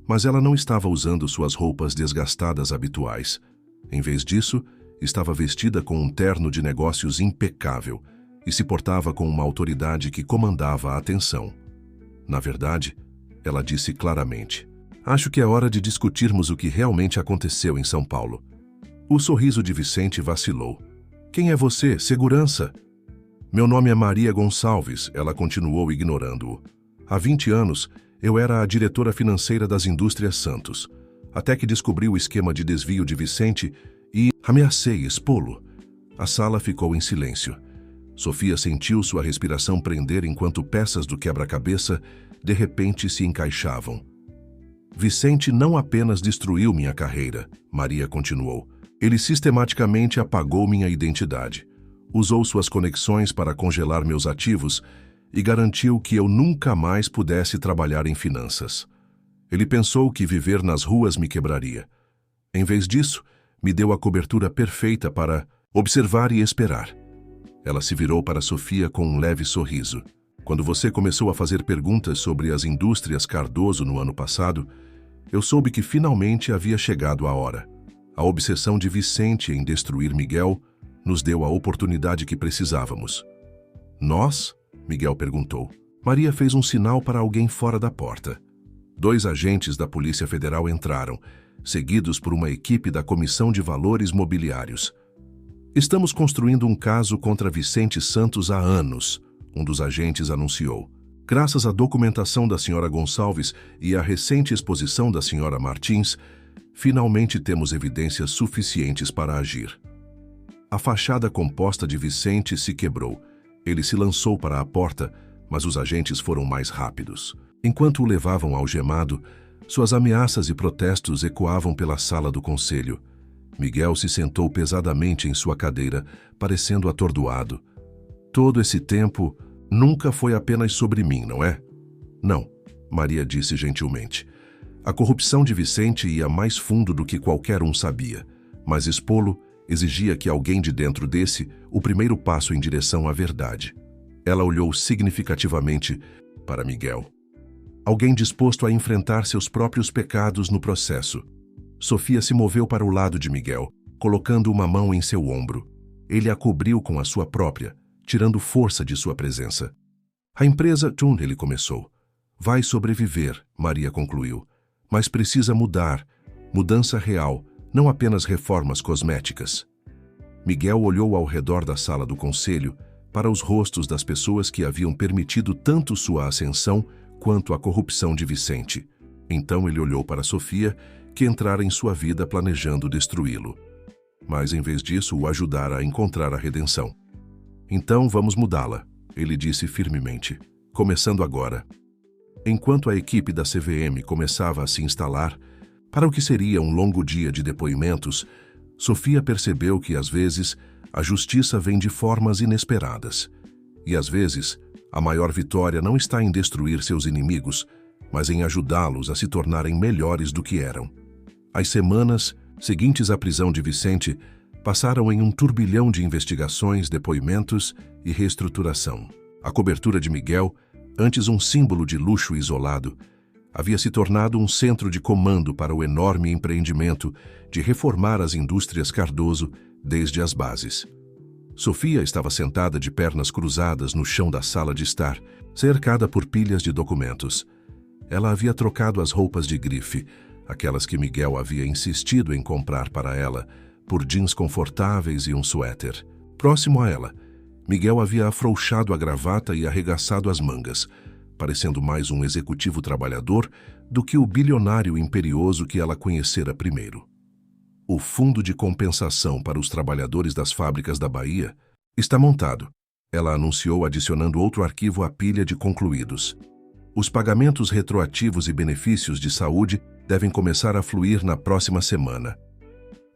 Mas ela não estava usando suas roupas desgastadas habituais. Em vez disso, estava vestida com um terno de negócios impecável e se portava com uma autoridade que comandava a atenção. Na verdade, ela disse claramente: "Acho que é hora de discutirmos o que realmente aconteceu em São Paulo." O sorriso de Vicente vacilou. "Quem é você? Segurança?" "Meu nome é Maria Gonçalves", ela continuou ignorando-o. "Há 20 anos, eu era a diretora financeira das Indústrias Santos, até que descobri o esquema de desvio de Vicente e ameacei expô-lo." A sala ficou em silêncio. Sofia sentiu sua respiração prender enquanto peças do quebra-cabeça de repente se encaixavam. "Vicente não apenas destruiu minha carreira", Maria continuou. "Ele sistematicamente apagou minha identidade, usou suas conexões para congelar meus ativos e garantiu que eu nunca mais pudesse trabalhar em finanças. Ele pensou que viver nas ruas me quebraria. Em vez disso, me deu a cobertura perfeita para observar e esperar." Ela se virou para Sofia com um leve sorriso. "Quando você começou a fazer perguntas sobre as indústrias Cardoso no ano passado, eu soube que finalmente havia chegado a hora. A obsessão de Vicente em destruir Miguel nos deu a oportunidade que precisávamos." "Nós?" Miguel perguntou. Maria fez um sinal para alguém fora da porta. 2 agentes da Polícia Federal entraram, seguidos por uma equipe da Comissão de Valores Mobiliários. "Estamos construindo um caso contra Vicente Santos há anos", um dos agentes anunciou. "Graças à documentação da senhora Gonçalves e à recente exposição da senhora Martins, finalmente temos evidências suficientes para agir." A fachada composta de Vicente se quebrou. Ele se lançou para a porta, mas os agentes foram mais rápidos. Enquanto o levavam algemado, suas ameaças e protestos ecoavam pela sala do conselho. Miguel se sentou pesadamente em sua cadeira, parecendo atordoado. "Todo esse tempo nunca foi apenas sobre mim, não é?" "Não", Maria disse gentilmente. "A corrupção de Vicente ia mais fundo do que qualquer um sabia, mas expô-lo exigia que alguém de dentro desse o primeiro passo em direção à verdade." Ela olhou significativamente para Miguel. "Alguém disposto a enfrentar seus próprios pecados no processo." Sofia se moveu para o lado de Miguel, colocando uma mão em seu ombro. Ele a cobriu com a sua própria, tirando força de sua presença. "A empresa", ele começou. "Vai sobreviver", Maria concluiu. "Mas precisa mudar. Mudança real, não apenas reformas cosméticas." Miguel olhou ao redor da sala do conselho para os rostos das pessoas que haviam permitido tanto sua ascensão quanto a corrupção de Vicente. Então ele olhou para Sofia, que entrara em sua vida planejando destruí-lo. Mas em vez disso, o ajudara a encontrar a redenção. "Então vamos mudá-la", ele disse firmemente, "começando agora." Enquanto a equipe da CVM começava a se instalar, para o que seria um longo dia de depoimentos, Sofia percebeu que, às vezes, a justiça vem de formas inesperadas. E, às vezes, a maior vitória não está em destruir seus inimigos, mas em ajudá-los a se tornarem melhores do que eram. As semanas seguintes à prisão de Vicente passaram em um turbilhão de investigações, depoimentos e reestruturação. A cobertura de Miguel, antes um símbolo de luxo isolado, havia se tornado um centro de comando para o enorme empreendimento de reformar as indústrias Cardoso desde as bases. Sofia estava sentada de pernas cruzadas no chão da sala de estar, cercada por pilhas de documentos. Ela havia trocado as roupas de grife, aquelas que Miguel havia insistido em comprar para ela, por jeans confortáveis e um suéter. Próximo a ela, Miguel havia afrouxado a gravata e arregaçado as mangas, parecendo mais um executivo trabalhador do que o bilionário imperioso que ela conhecera primeiro. "O Fundo de Compensação para os Trabalhadores das Fábricas da Bahia está montado", ela anunciou, adicionando outro arquivo à pilha de concluídos. Os pagamentos retroativos e benefícios de saúde devem começar a fluir na próxima semana.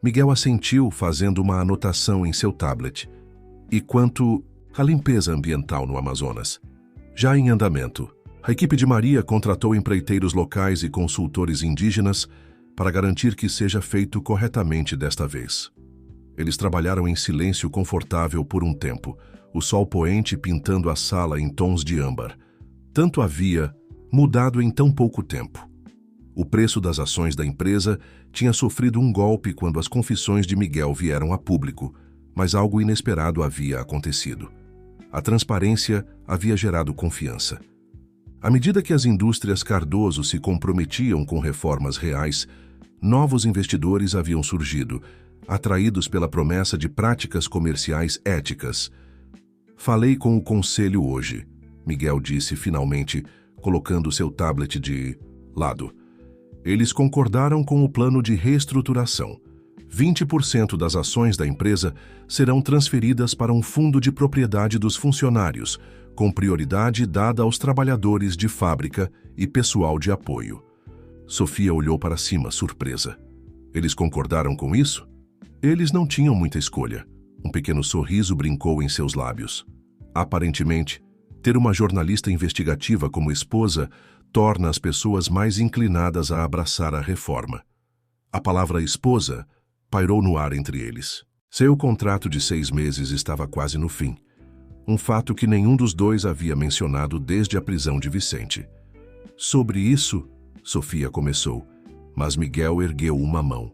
Miguel assentiu, fazendo uma anotação em seu tablet. E quanto à limpeza ambiental no Amazonas? Já em andamento, a equipe de Maria contratou empreiteiros locais e consultores indígenas para garantir que seja feito corretamente desta vez. Eles trabalharam em silêncio confortável por um tempo, o sol poente pintando a sala em tons de âmbar. Tanto havia mudado em tão pouco tempo. O preço das ações da empresa tinha sofrido um golpe quando as confissões de Miguel vieram a público, mas algo inesperado havia acontecido. A transparência havia gerado confiança. À medida que as indústrias Cardoso se comprometiam com reformas reais, novos investidores haviam surgido, atraídos pela promessa de práticas comerciais éticas. Falei com o conselho hoje, Miguel disse finalmente, colocando seu tablet de lado. Eles concordaram com o plano de reestruturação. 20% das ações da empresa serão transferidas para um fundo de propriedade dos funcionários, com prioridade dada aos trabalhadores de fábrica e pessoal de apoio. Sofia olhou para cima, surpresa. Eles concordaram com isso? Eles não tinham muita escolha. Um pequeno sorriso brincou em seus lábios. Aparentemente, ter uma jornalista investigativa como esposa torna as pessoas mais inclinadas a abraçar a reforma. A palavra esposa pairou no ar entre eles. Seu contrato de 6 meses estava quase no fim. Um fato que nenhum dos dois havia mencionado desde a prisão de Vicente. Sobre isso, Sofia começou, mas Miguel ergueu uma mão.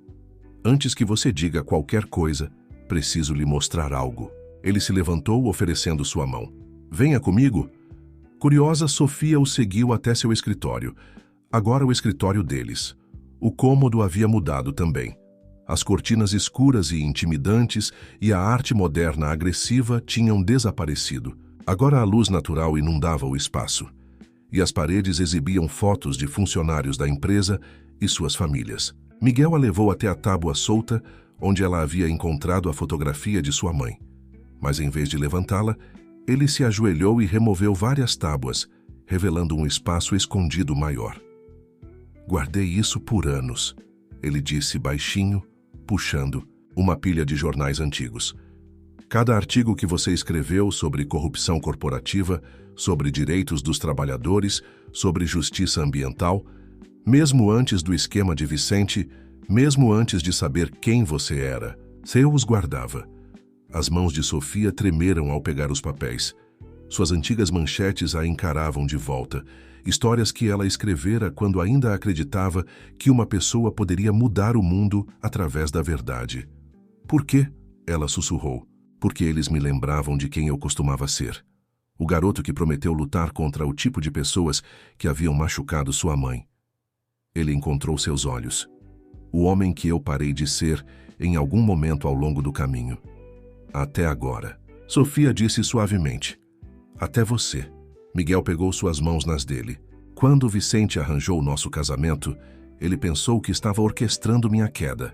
Antes que você diga qualquer coisa, preciso lhe mostrar algo. Ele se levantou, oferecendo sua mão. Venha comigo. Curiosa, Sofia o seguiu até seu escritório. Agora o escritório deles. O cômodo havia mudado também. As cortinas escuras e intimidantes e a arte moderna agressiva tinham desaparecido. Agora a luz natural inundava o espaço. E as paredes exibiam fotos de funcionários da empresa e suas famílias. Miguel a levou até a tábua solta, onde ela havia encontrado a fotografia de sua mãe. Mas em vez de levantá-la, ele se ajoelhou e removeu várias tábuas, revelando um espaço escondido maior. Guardei isso por anos, ele disse baixinho, puxando uma pilha de jornais antigos. Cada artigo que você escreveu sobre corrupção corporativa, sobre direitos dos trabalhadores, sobre justiça ambiental, mesmo antes do esquema de Vicente, mesmo antes de saber quem você era, eu os guardava. As mãos de Sofia tremeram ao pegar os papéis. Suas antigas manchetes a encaravam de volta, histórias que ela escrevera quando ainda acreditava que uma pessoa poderia mudar o mundo através da verdade. Por quê? Ela sussurrou. Porque eles me lembravam de quem eu costumava ser. O garoto que prometeu lutar contra o tipo de pessoas que haviam machucado sua mãe. Ele encontrou seus olhos. O homem que eu parei de ser em algum momento ao longo do caminho. Até agora. Sofia disse suavemente. Até você. Miguel pegou suas mãos nas dele. Quando Vicente arranjou nosso casamento, ele pensou que estava orquestrando minha queda.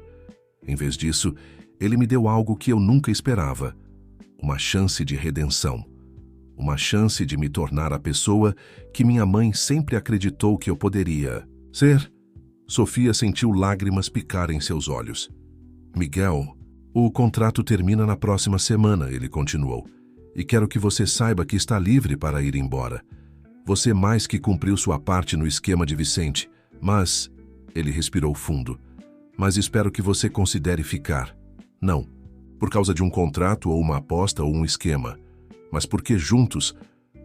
Em vez disso, ele me deu algo que eu nunca esperava. Uma chance de redenção. Uma chance de me tornar a pessoa que minha mãe sempre acreditou que eu poderia ser. Sofia sentiu lágrimas picar em seus olhos. Miguel, o contrato termina na próxima semana, ele continuou. E quero que você saiba que está livre para ir embora. Você mais que cumpriu sua parte no esquema de Vicente, mas... Ele respirou fundo. Mas espero que você considere ficar. Não, por causa de um contrato ou uma aposta ou um esquema, mas porque juntos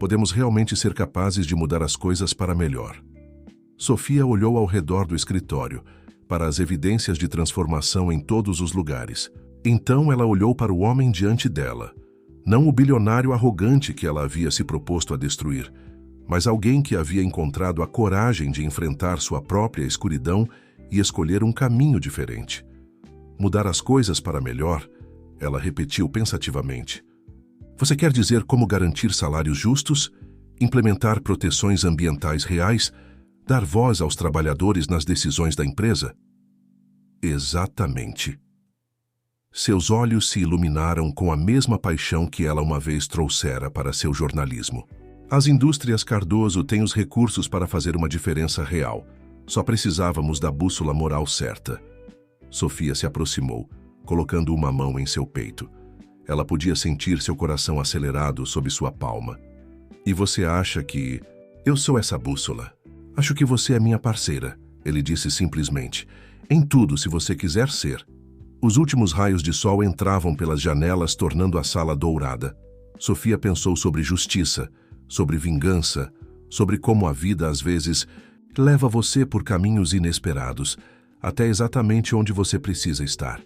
podemos realmente ser capazes de mudar as coisas para melhor. Sofia olhou ao redor do escritório, para as evidências de transformação em todos os lugares. Então ela olhou para o homem diante dela. Não o bilionário arrogante que ela havia se proposto a destruir, mas alguém que havia encontrado a coragem de enfrentar sua própria escuridão e escolher um caminho diferente. Mudar as coisas para melhor, ela repetiu pensativamente. Você quer dizer como garantir salários justos, implementar proteções ambientais reais, dar voz aos trabalhadores nas decisões da empresa? Exatamente. Seus olhos se iluminaram com a mesma paixão que ela uma vez trouxera para seu jornalismo. As indústrias Cardoso têm os recursos para fazer uma diferença real. Só precisávamos da bússola moral certa. Sofia se aproximou, colocando uma mão em seu peito. Ela podia sentir seu coração acelerado sob sua palma. E você acha que... Eu sou essa bússola. Acho que você é minha parceira, ele disse simplesmente. Em tudo, se você quiser ser. Os últimos raios de sol entravam pelas janelas, tornando a sala dourada. Sofia pensou sobre justiça, sobre vingança, sobre como a vida, às vezes, leva você por caminhos inesperados, até exatamente onde você precisa estar.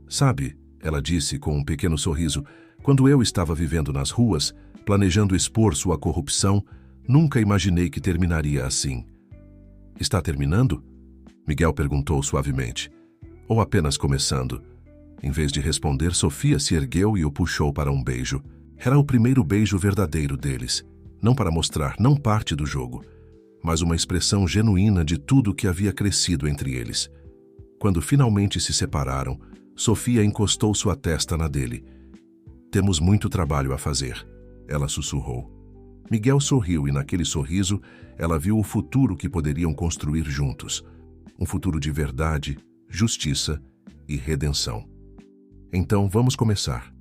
Sabe, ela disse com um pequeno sorriso, quando eu estava vivendo nas ruas, planejando expor sua corrupção, nunca imaginei que terminaria assim. Está terminando? Miguel perguntou suavemente. Ou apenas começando? Em vez de responder, Sofia se ergueu e o puxou para um beijo. Era o primeiro beijo verdadeiro deles. Não para mostrar, não parte do jogo, mas uma expressão genuína de tudo que havia crescido entre eles. Quando finalmente se separaram, Sofia encostou sua testa na dele. Temos muito trabalho a fazer, ela sussurrou. Miguel sorriu e naquele sorriso ela viu o futuro que poderiam construir juntos. Um futuro de verdade, justiça e redenção. Então vamos começar.